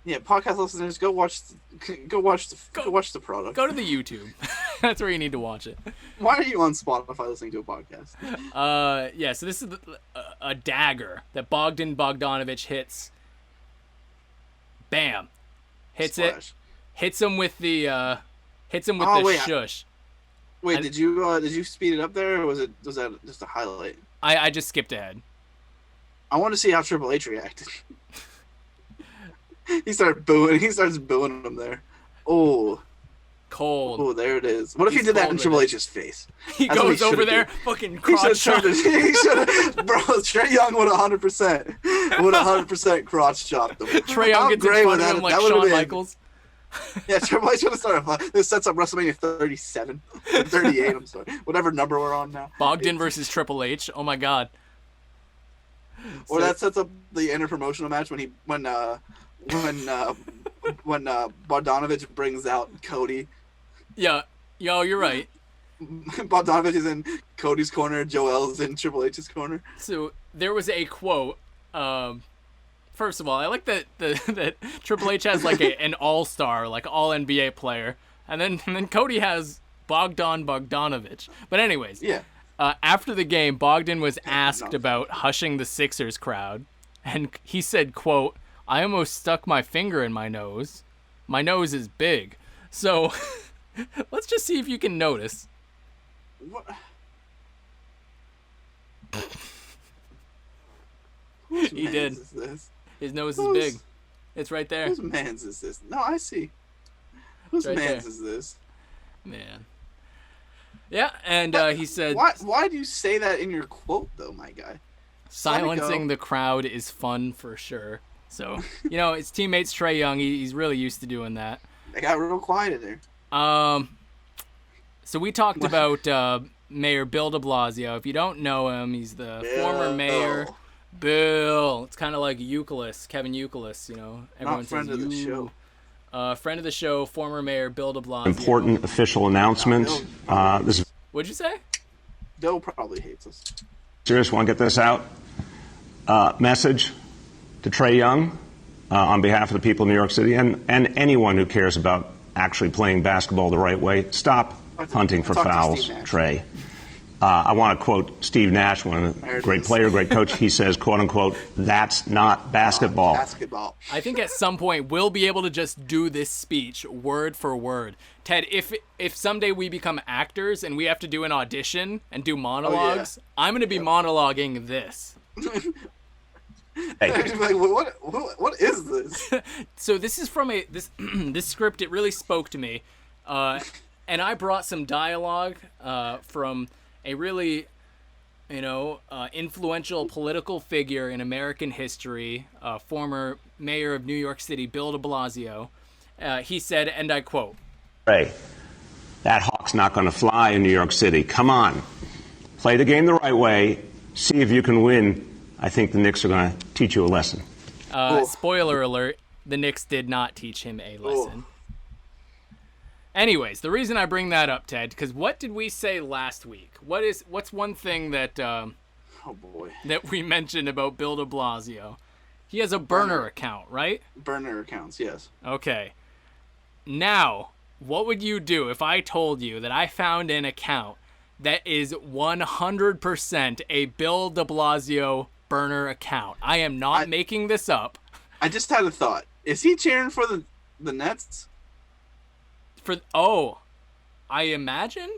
Yeah, podcast listeners, go watch the product. Go to the YouTube. That's where you need to watch it. Why are you on Spotify listening to a podcast? Yeah. So this is a dagger that Bogdan Bogdanovic hits. Bam, hits Splash. it. Hits him with the shush. Wait, did you speed it up there, or was that just a highlight? I just skipped ahead. I want to see how Triple H reacted. He starts booing him there. Oh. Cold. Oh, there it is. What if he did that in Triple H's face? He goes over there, fucking crotch chop. He should have. Bro, Trae Young would 100% crotch chopped him. Trae Young gets in front of him like Shawn Michaels. Yeah, Triple H would have started. This sets up WrestleMania 37, 38. I'm sorry, whatever number we're on now. Bogdan versus Triple H. Oh my God. Or that sets up the interpromotional match when Bogdanovich brings out Cody. Yeah, yo, you're right. Bogdanovich is in Cody's corner, Joel's in Triple H's corner. So there was a quote. First of all, I like that that Triple H has like an all-star, like all NBA player, and then Cody has Bogdanovich. But anyways, yeah. After the game, Bogdan was asked about hushing the Sixers crowd, and he said, quote, "I almost stuck my finger in my nose. My nose is big." So let's just see if you can notice. What? He did. Is this? His nose is big. It's right there. Whose man's is this? No, I see. Whose right man's there. is this? Man. Yeah, and he said... Why do you say that in your quote, though, my guy? Silencing the crowd is fun for sure. So, his teammates Trae Young, he's really used to doing that. They got real quiet in there. So we talked about Mayor Bill de Blasio. If you don't know him, he's the former mayor. Bill. It's kind of like Euclid, Kevin Euclid, Everyone Not friend says of the show. Friend of the show, former Mayor Bill de Blasio. Important official announcement. This is What'd you say? Bill probably hates us. serious. Want to get this out? Message to Trae Young on behalf of the people of New York City and anyone who cares about actually playing basketball the right way. Stop hunting for fouls, Trae. I want to quote Steve Nash, one great player, great coach. He says, quote unquote, "That's not basketball." Basketball. I think at some point we'll be able to just do this speech word for word. Ted, if someday we become actors and we have to do an audition and do monologues, I'm going to be monologuing this. Hey. Like, what is this? So this is from this script. It really spoke to me, and I brought some dialogue from a really, influential political figure in American history, former mayor of New York City, Bill de Blasio. He said, and I quote, "Hey, that hawk's not going to fly in New York City. Come on, play the game the right way. See if you can win. I think the Knicks are going to teach you a lesson." Spoiler alert, the Knicks did not teach him a lesson. Anyways, the reason I bring that up, Ted, because what did we say last week? What's one thing that oh boy, that we mentioned about Bill de Blasio? He has a burner account, right? Burner accounts, yes. Okay. Now, what would you do if I told you that I found an account that is 100% a Bill de Blasio burner account? I am not making this up. I just had a thought. Is he cheering for the Nets? I imagine.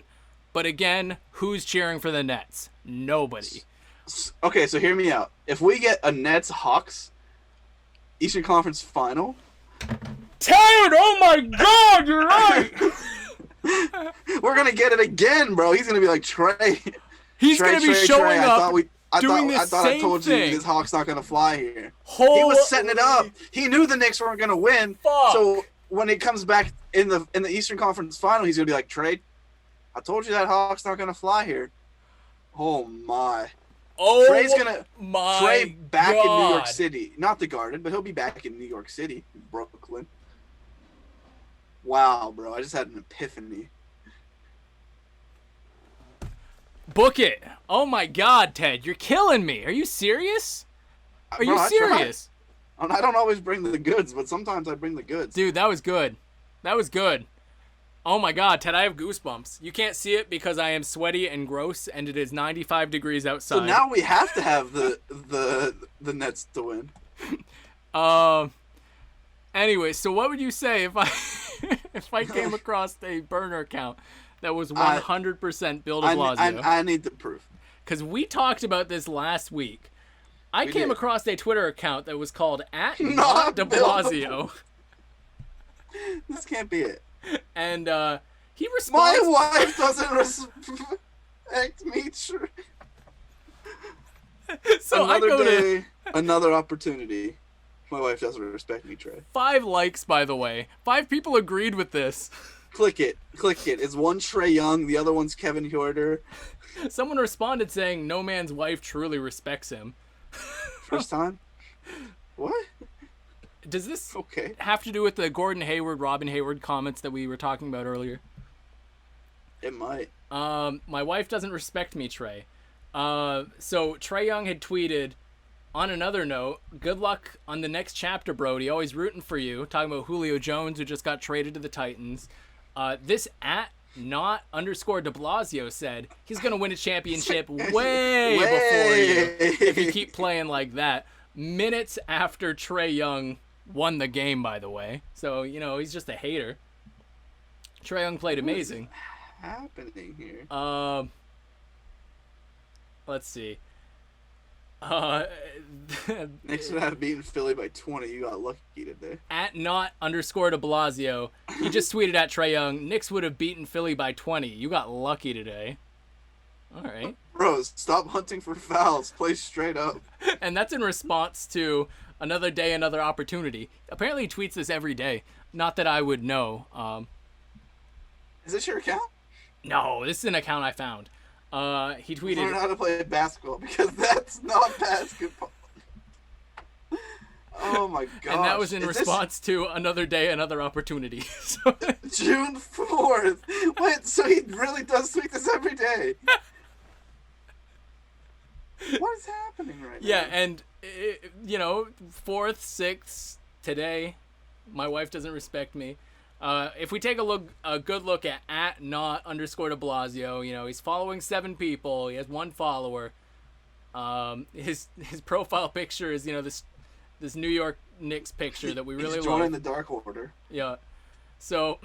But again, who's cheering for the Nets? Nobody. Okay, so hear me out. If we get a Nets-Hawks Eastern Conference Final... Ted, oh my God, you're right! We're going to get it again, bro. He's going to be like, Trae. He's going to be showing up doing the I thought I told you this Hawk's not going to fly here. He was setting it up. He knew the Knicks weren't going to win. Fuck. So when it comes back in the Eastern Conference Final, he's going to be like, Trae, I told you that Hawk's not going to fly here. Oh, my. Trae's going to Trae back in New York City. Not the Garden, but he'll be back in New York City, Brooklyn. Wow, bro. I just had an epiphany. Book it. Oh, my God, Ted. You're killing me. Are you serious? Are you serious? I don't always bring the goods, but sometimes I bring the goods. Dude, that was good. That was good. Oh my God, Ted, I have goosebumps. You can't see it because I am sweaty and gross, and it is 95 degrees outside. So now we have to have the Nets to win. Anyway, so what would you say if I came across a burner account that was 100% Bill de Blasio? I need the proof. Because we talked about this last week. I came across a Twitter account that was called @NotDeBlasio. This can't be it. And he responds. My wife doesn't respect me. So another day, another opportunity. My wife doesn't respect me, Trae. 5 likes, by the way. 5 people agreed with this. Click it. It's one Trae Young, the other one's Kevin Huerter. Someone responded saying, "No man's wife truly respects him." First time? What? Does this Okay. have to do with the Gordon Hayward, Robin Hayward comments that we were talking about earlier? It might. My wife doesn't respect me, Trey. So Trae Young had tweeted, on another note, good luck on the next chapter, Brody. Always rooting for you. Talking about Julio Jones, who just got traded to the Titans. This @not_de Blasio said he's going to win a championship way before you if you keep playing like that. Minutes after Trae Young won the game, by the way. So, he's just a hater. Trae Young played amazing. What is happening here? Let's see. Knicks would have beaten Philly by 20. You got lucky today. @not_de Blasio. He just tweeted at Trae Young, Knicks would have beaten Philly by 20. You got lucky today. All right. Bro, stop hunting for fouls. Play straight up. And that's in response to another day, another opportunity. Apparently he tweets this every day. Not that I would know. Is this your account? No, this is an account I found. He tweeted... Learn how to play basketball, because that's not basketball. Oh my god! And that was in response to another day, another opportunity. So... June 4th. Wait, so he really does tweet this every day? What is happening right now? Yeah, and 4th, 6th today. My wife doesn't respect me. If we take a good look at @not_de Blasio, he's following 7 people. He has 1 follower. His profile picture is this New York Knicks picture that we really He's love. joining the Dark Order. Yeah. So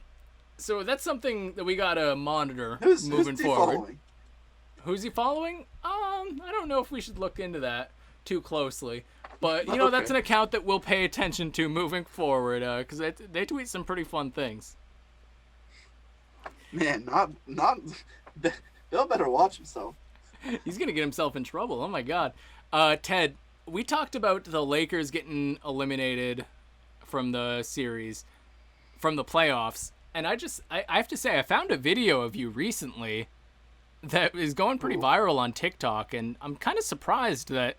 that's something that we gotta monitor Who's moving he forward. Following? Who's he following? I don't know if we should look into that too closely. But, Okay. that's an account that we'll pay attention to moving forward, because they tweet some pretty fun things. Man, not Bill better watch himself. He's going to get himself in trouble. Oh, my God. Ted, we talked about the Lakers getting eliminated from the series, from the playoffs. And I have to say, I found a video of you recently that is going pretty viral on TikTok. And I'm kind of surprised that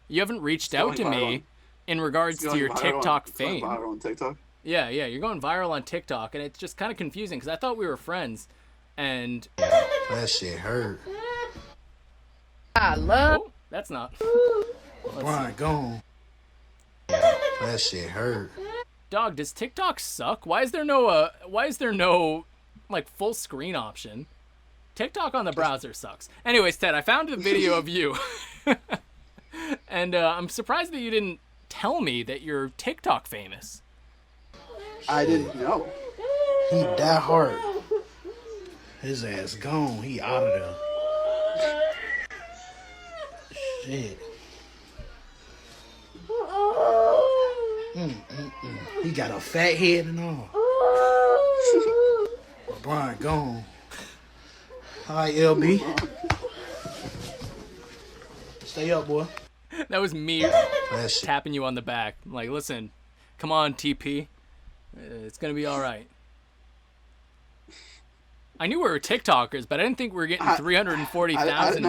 you haven't reached out to me in regards to your TikTok fame. It's going viral on TikTok? Yeah, you're going viral on TikTok, and it's just kind of confusing because I thought we were friends, and that shit hurt. I love. Oh, that's not. Brian, gone. That shit hurt. Dog, does TikTok suck? Why is there no like full screen option? TikTok on the browser sucks. Anyways, Ted, I found a video of you. And I'm surprised that you didn't tell me that you're TikTok famous. I didn't know. He that hard. His ass gone. He out of there. Shit. He got a fat head and all. Brian gone. Hi, LB. Stay up, boy. That was me tapping you on the back. I'm like, listen, come on, TP. It's going to be all right. I knew we were TikTokers, but I didn't think we were getting 340,000. I didn't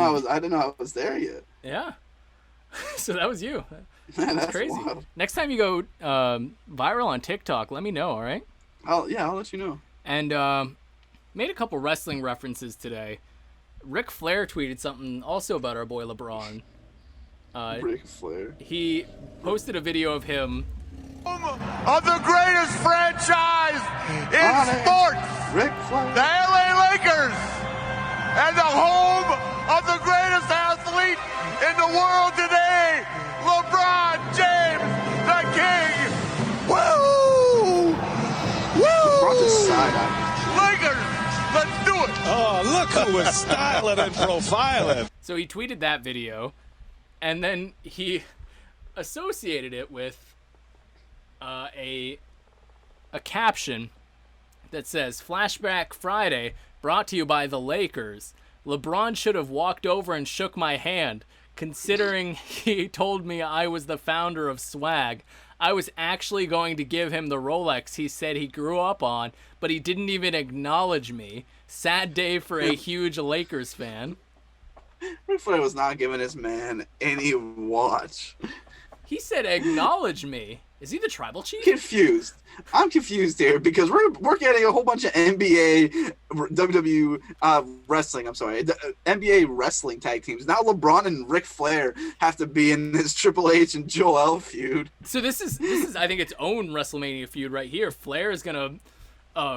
know I was there yet. Yeah. So that was you. Man, that's crazy. Wild. Next time you go viral on TikTok, let me know, all right? I'll let you know. And made a couple wrestling references today. Ric Flair tweeted something also about our boy LeBron. Ric Flair. He posted a video of him. Of the greatest franchise in sports, Ric Flair. the LA Lakers, and the home of the greatest athlete in the world today, LeBron James, the King. Woo! Woo! LeBron just side-eyed. Lakers, let's do it. Oh, look who was styling and profiling. So he tweeted that video, and then he associated it with a caption that says, Flashback Friday, brought to you by the Lakers. LeBron should have walked over and shook my hand, considering he told me I was the founder of swag. I was actually going to give him the Rolex he said he grew up on, but he didn't even acknowledge me. Sad day for a huge Lakers fan. Ric Flair was not giving his man any watch. He said, "Acknowledge me." Is he the tribal chief? Confused. I'm confused here because we're getting a whole bunch of NBA, WWE wrestling. I'm sorry, NBA wrestling tag teams. Now LeBron and Ric Flair have to be in this Triple H and Joel feud. So this is I think its own WrestleMania feud right here. Flair is gonna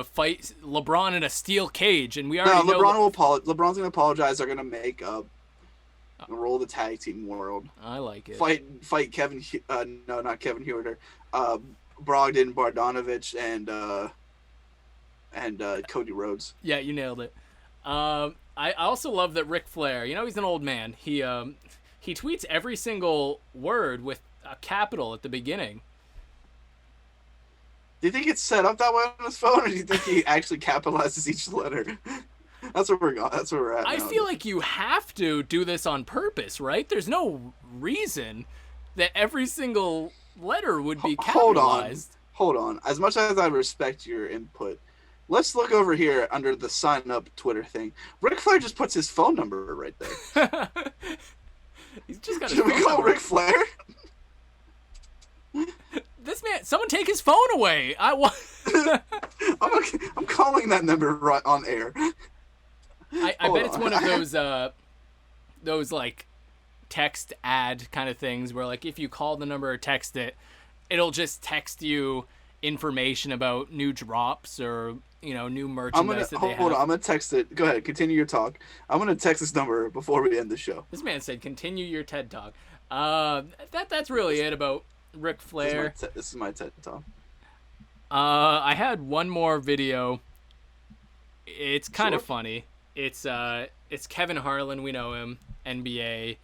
fight LeBron in a steel cage, and we already know. LeBron's gonna apologize. They're gonna make up. Roll of the tag team world. I like it. Fight Kevin. No, not Kevin Huerter. Brogdon, Bogdanovich, and Cody Rhodes. Yeah, you nailed it. I also love that Ric Flair. You know, he's an old man. He tweets every single word with a capital at the beginning. Do you think it's set up that way on his phone, or do you think he actually capitalizes each letter? That's where we're at. I feel like you have to do this on purpose, right? There's no reason that every single letter would be capitalized. Hold on. As much as I respect your input, let's look over here under the sign up Twitter thing. Ric Flair just puts his phone number right there. He's just got his Should we call Ric Flair? This man, someone take his phone away. I'm calling that number right on air. I bet it's one of those like text ad kind of things where like if you call the number or text it, it'll just text you information about new drops or new merchandise that they have. Hold on, I'm gonna text it. Go ahead, continue your talk. I'm gonna text this number before we end the show. This man said, "Continue your TED talk." That's really it about Ric Flair. This is my TED talk. I had one more video. It's kind of funny. It's Kevin Harlan. We know him, NBA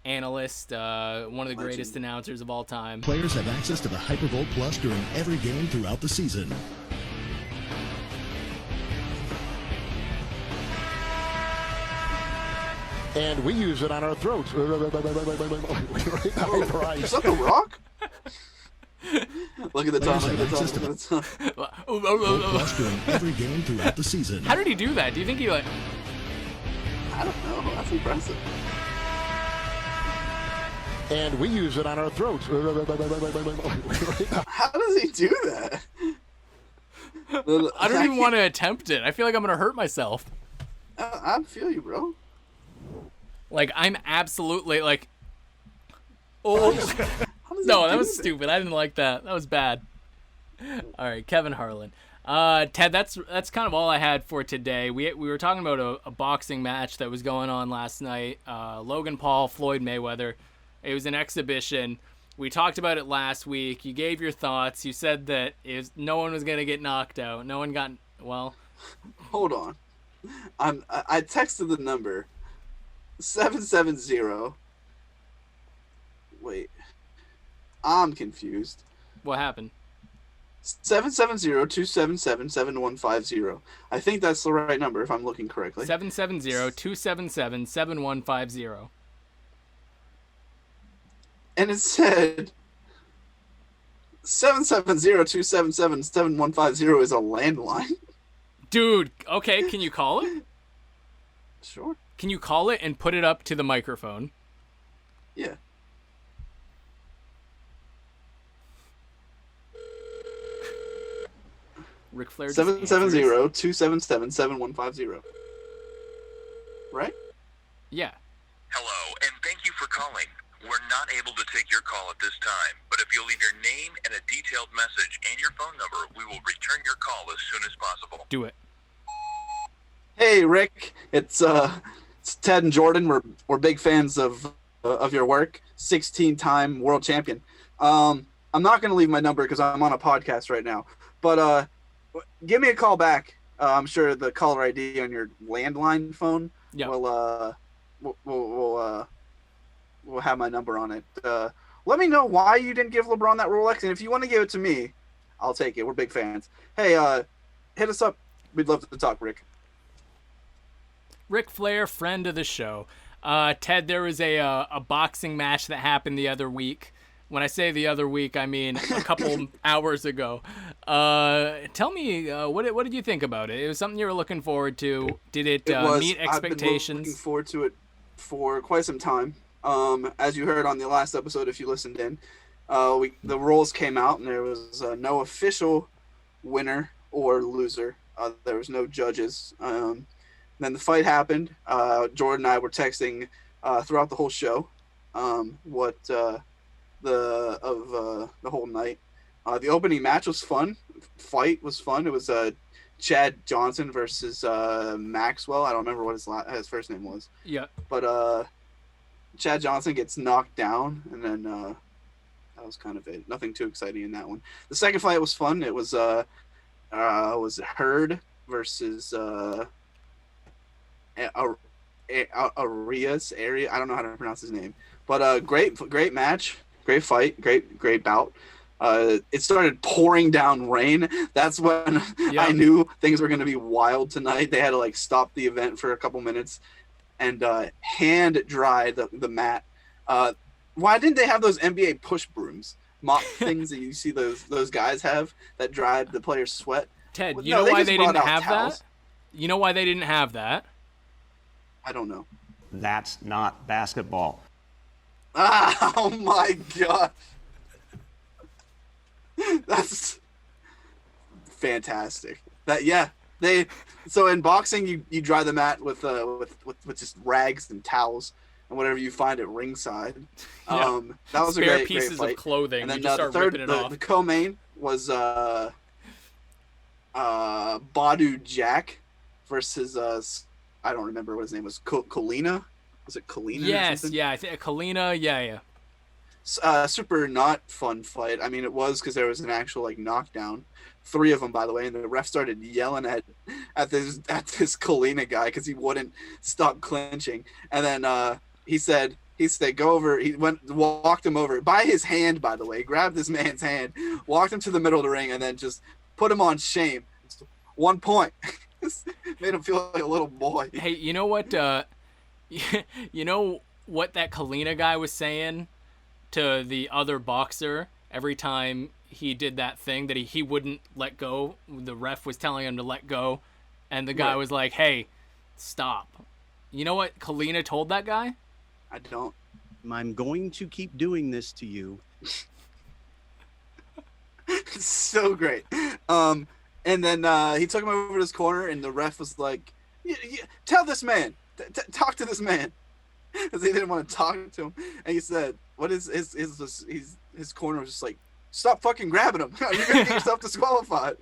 analyst, one of the greatest announcers of all time. Players have access to the Hypervolt Plus during every game throughout the season. And we use it on our throats. Is that The Rock? Look at the time. Plus during every game throughout the season. How did he do that? Do you think he I don't know. That's impressive. And we use it on our throats. How does he do that? I don't even want to attempt it. I feel like I'm gonna hurt myself. I feel you, bro. Like I'm absolutely like. Oh no, that was stupid. I didn't like that. That was bad. All right, Kevin Harlan. Ted, that's kind of all I had for today. We were talking about a boxing match that was going on last night. Logan Paul, Floyd Mayweather. It was an exhibition. We talked about it last week. You gave your thoughts. You said that no one was going to get knocked out. No one got, well. Hold on. I texted the number 770. Wait. I'm confused. What happened? 770-277-7150. I think that's the right number if I'm looking correctly. 770-277-7150. And it said 770-277-7150 is a landline. Dude, okay, can you call it? Sure. Can you call it and put it up to the microphone? Yeah. Ric Flair. 770-277-7150. Right? Yeah. Hello, and thank you for calling. We're not able to take your call at this time, but if you'll leave your name and a detailed message and your phone number, we will return your call as soon as possible. Do it. Hey, Rick. It's Ted and Jordan. We're big fans of your work. 16-time world champion. I'm not going to leave my number because I'm on a podcast right now, but give me a call back. I'm sure the caller ID on your landline phone will have my number on it. Let me know why you didn't give LeBron that Rolex, and if you want to give it to me, I'll take it. We're big fans. Hey, hit us up. We'd love to talk, Rick. Ric Flair, friend of the show. Ted, there was a boxing match that happened the other week. When I say the other week, I mean a couple hours ago. Tell me, what did you think about it? It was something you were looking forward to. Did it meet expectations? I've been looking forward to it for quite some time. As you heard on the last episode, if you listened in, the rules came out and there was no official winner or loser. There was no judges. Then the fight happened. Jordan and I were texting throughout the whole show. The whole night. The opening match was fun. Fight was fun. It was Chad Johnson versus Maxwell. I don't remember what his first name was. Yeah. But Chad Johnson gets knocked down, and then that was kind of it. Nothing too exciting in that one. The second fight was fun. It was Hurd versus Arias. I don't know how to pronounce his name, but great match, great fight, great bout. It started pouring down rain. That's when I knew things were going to be wild tonight. They had to stop the event for a couple minutes and hand dry the mat. Why didn't they have those NBA push brooms, mop things that you see those guys have that dry the players' sweat? Ted, you know why they didn't have that? You know why they didn't have that? I don't know. That's not basketball. Oh my gosh. That's fantastic. So in boxing you dry the mat with just rags and towels and whatever you find at ringside. Yeah. That was Spare a great pieces fight. of clothing. And then you just start ripping it off. The co-main was Badu Jack versus I don't remember what his name was. Kalina? Was it Kalina? Yes, yeah, I think Kalina. Yeah. Super not fun fight. I mean, it was because there was an actual knockdown. 3 of them, by the way, and the ref started yelling at this Kalina guy because he wouldn't stop clinching. And then he said go over. He walked him over by his hand, by the way, grabbed this man's hand, walked him to the middle of the ring, and then just put him on shame. 1 point. Made him feel like a little boy. Hey, you know what? You know what that Kalina guy was saying to the other boxer every time he did that thing that he wouldn't let go. The ref was telling him to let go, and the guy was like, "Hey, stop." You know what Kalina told that guy? I don't. I'm going to keep doing this to you. So great. And then he took him over to his corner, and the ref was like, "Tell this man, talk to this man," because he didn't want to talk to him. And he said, "What is his corner was just like, stop fucking grabbing him. You're gonna get yourself disqualified."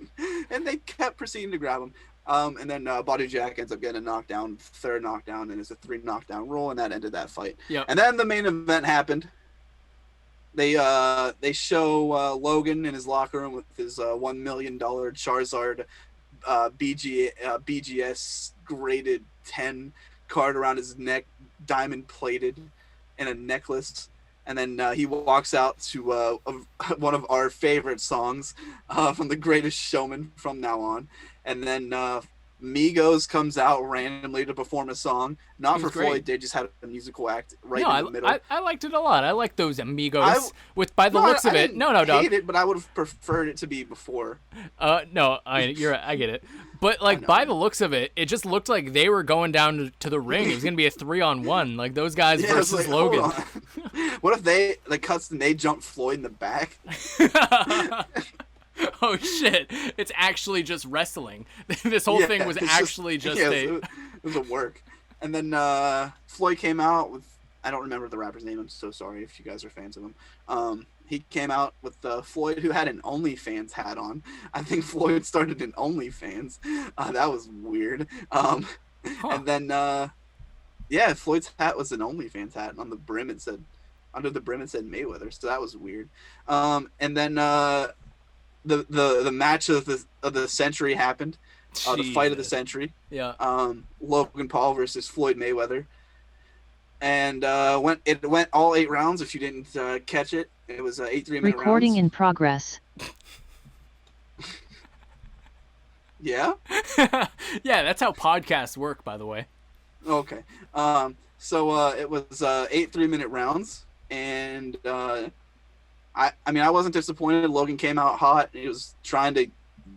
And they kept proceeding to grab him. And then Badu Jack ends up getting a knockdown, third knockdown, and it's a 3 knockdown rule, and that ended that fight. Yep. And then the main event happened. They show Logan in his locker room with his $1 million Charizard BGS graded 10 card around his neck, diamond plated, and a necklace. And then he walks out to one of our favorite songs from The Greatest Showman from now on. And then Migos comes out randomly to perform a song. Not for great. Floyd. They just had a musical act in the middle. I liked it a lot. I like those Amigos. By the looks of it. No, dog. I hate it, but I would have preferred it to be before. No, I get it. But by the looks of it, it just looked like they were going down to the ring. It was gonna be a 3-on-1, like those guys versus Logan. What if they cuts and they jump Floyd in the back? Oh shit! It's actually just wrestling. This whole thing was actually just it was a work. And then Floyd came out with, I don't remember the rapper's name. I'm so sorry if you guys are fans of him. He came out with Floyd, who had an OnlyFans hat on. I think Floyd started an OnlyFans. That was weird. And then Floyd's hat was an OnlyFans hat, and under the brim it said Mayweather. So that was weird. And then the match of the century happened. The fight of the century. Yeah. Logan Paul versus Floyd Mayweather. And it went all 8 rounds. If you didn't catch it, it was 8 3-minute rounds. Recording in progress. Yeah? Yeah, that's how podcasts work, by the way. Okay. So it was 8 3-minute rounds, and I mean, I wasn't disappointed. Logan came out hot. He was trying to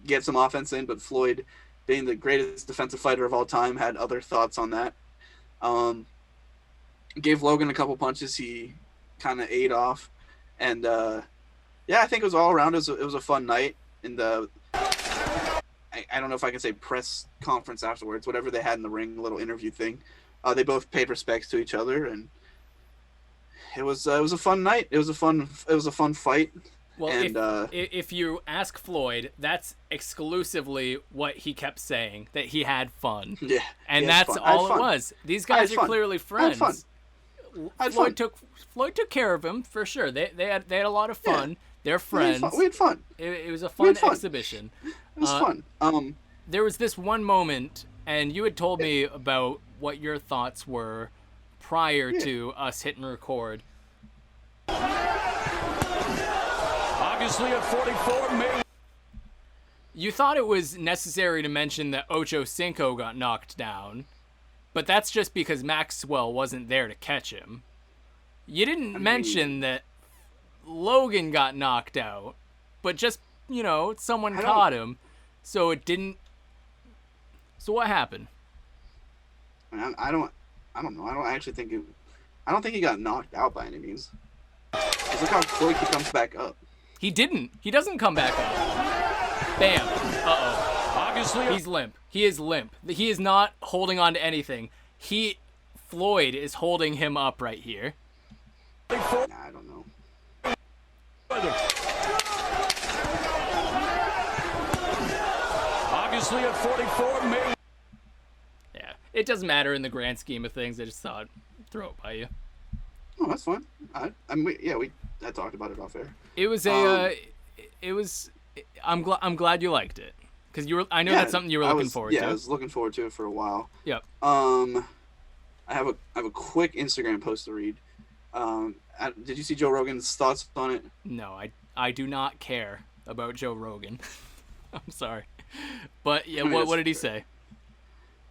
get some offense in, but Floyd, being the greatest defensive fighter of all time, had other thoughts on that. gave Logan a couple punches he kind of ate off. And, I think it was all around. It was a fun night. And I don't know if I can say press conference afterwards, whatever they had in the ring, a little interview thing. They both paid respects to each other, and it was a fun night. It was a fun fight. Well, and, if you ask Floyd, that's exclusively what he kept saying, that he had fun. Yeah, and that's all it was. These guys are clearly friends. I had fun. Floyd took care of him for sure. They had a lot of fun. Yeah. They're friends. We had fun. It was a fun exhibition. It was fun. There was this one moment, and you had told me about what your thoughts were prior to us hitting record. Obviously at 44, maybe. You thought it was necessary to mention that Ocho Cinco got knocked down, but that's just because Maxwell wasn't there to catch him. You didn't mention that Logan got knocked out, but just, someone caught him, so it didn't. So what happened? I don't know. I don't think he got knocked out by any means. Because look how quick he comes back up. He didn't. He doesn't come back up. Bam. Uh-oh. Obviously. He's limp. He is limp. He is not holding on to anything. Floyd is holding him up right here. Nah, I don't know. Obviously at 44, maybe. Yeah, it doesn't matter in the grand scheme of things. I just thought I'd throw it by you. Oh, that's fine. I talked about it off air. It was I'm glad you liked it, because I know that's something you were looking forward to. Yeah, I was looking forward to it for a while. Yep. I have a quick Instagram post to read. Did you see Joe Rogan's thoughts on it? No, I do not care about Joe Rogan. I'm sorry, but yeah, what did he say?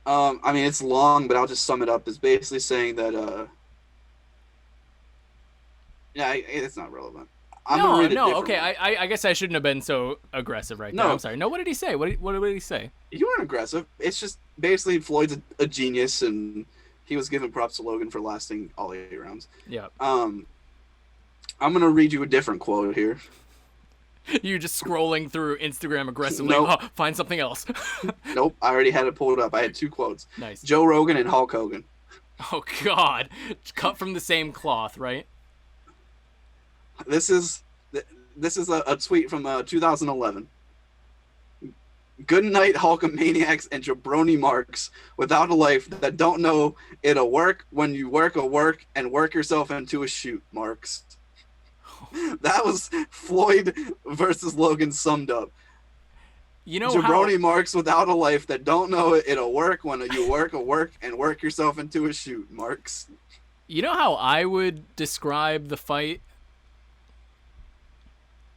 It's long, but I'll just sum it up. It's basically saying that it's not relevant. Okay. I guess I shouldn't have been so aggressive right there. I'm sorry. No, what did he say? What did he say? You weren't aggressive. It's just basically Floyd's a genius, and he was giving props to Logan for lasting all 8 rounds. Yeah. I'm gonna read you a different quote here. You just scrolling through Instagram aggressively. Nope. Oh, find something else. Nope, I already had it pulled up. I had 2 quotes. Nice. Joe Rogan and Hulk Hogan. Oh God, cut from the same cloth, right? This is a tweet from 2011. Good night, Hulkamaniacs and jabroni marks without a life that don't know it'll work when you work a work and work yourself into a shoot, marks. That was Floyd versus Logan summed up. You know jabroni marks without a life that don't know it'll work when you work a work and work yourself into a shoot, marks. You know how I would describe the fight?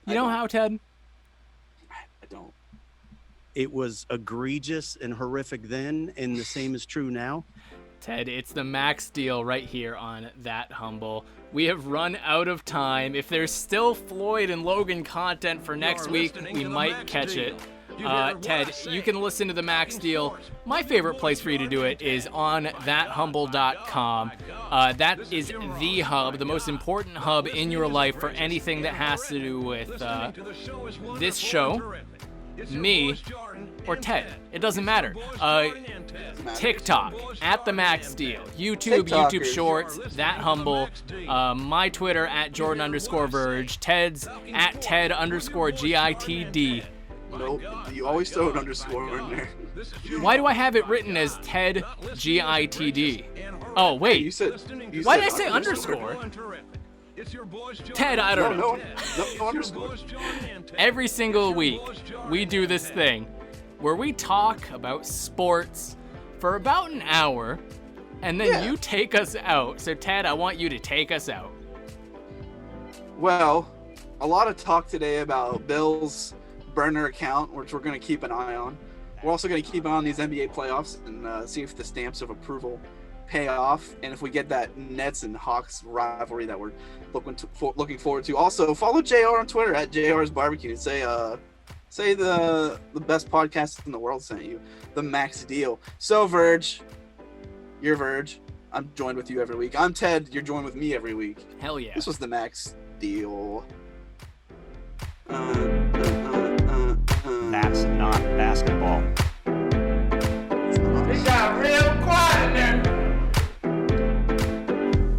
You know how, Ted? I don't. It was egregious and horrific then, and the same is true now. Ted, it's the Max deal right here on That Humble. We have run out of time. If there's still Floyd and Logan content for next week, we might catch it. Ted, you can listen to the Max deal. My favorite place for you to do it is on thathumble.com. That is the hub, the most important hub in your life for anything that has to do with this show, me, or Ted. It doesn't matter. TikTok, at the Max Deal. YouTube Shorts, That Humble. My Twitter, at Jordan_Verge. Ted's, at Ted_GITD. Nope, you always throw an underscore in there. Why do I have it written as Ted GITD? Oh, wait. Why did I say underscore? Ted, I don't know. No underscore. Every single week, we do this thing where we talk about sports for about an hour, and then you take us out. So, Ted, I want you to take us out. Well, a lot of talk today about Bill's burner account, which we're going to keep an eye on. We're also going to keep an eye on these NBA playoffs and see if the stamps of approval pay off, and if we get that Nets and Hawks rivalry that we're looking forward to. Also, follow JR on Twitter at JR's Barbecue and say the best podcast in the world sent you, the Max Deal. So, Verge, you're Verge. I'm joined with you every week. I'm Ted. You're joined with me every week. Hell yeah. This was the Max deal. That's not basketball. It got real quiet in there.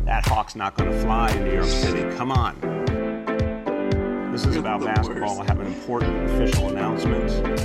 That hawk's not going to fly in New York City. Come on. This is about basketball. I have an important official announcement.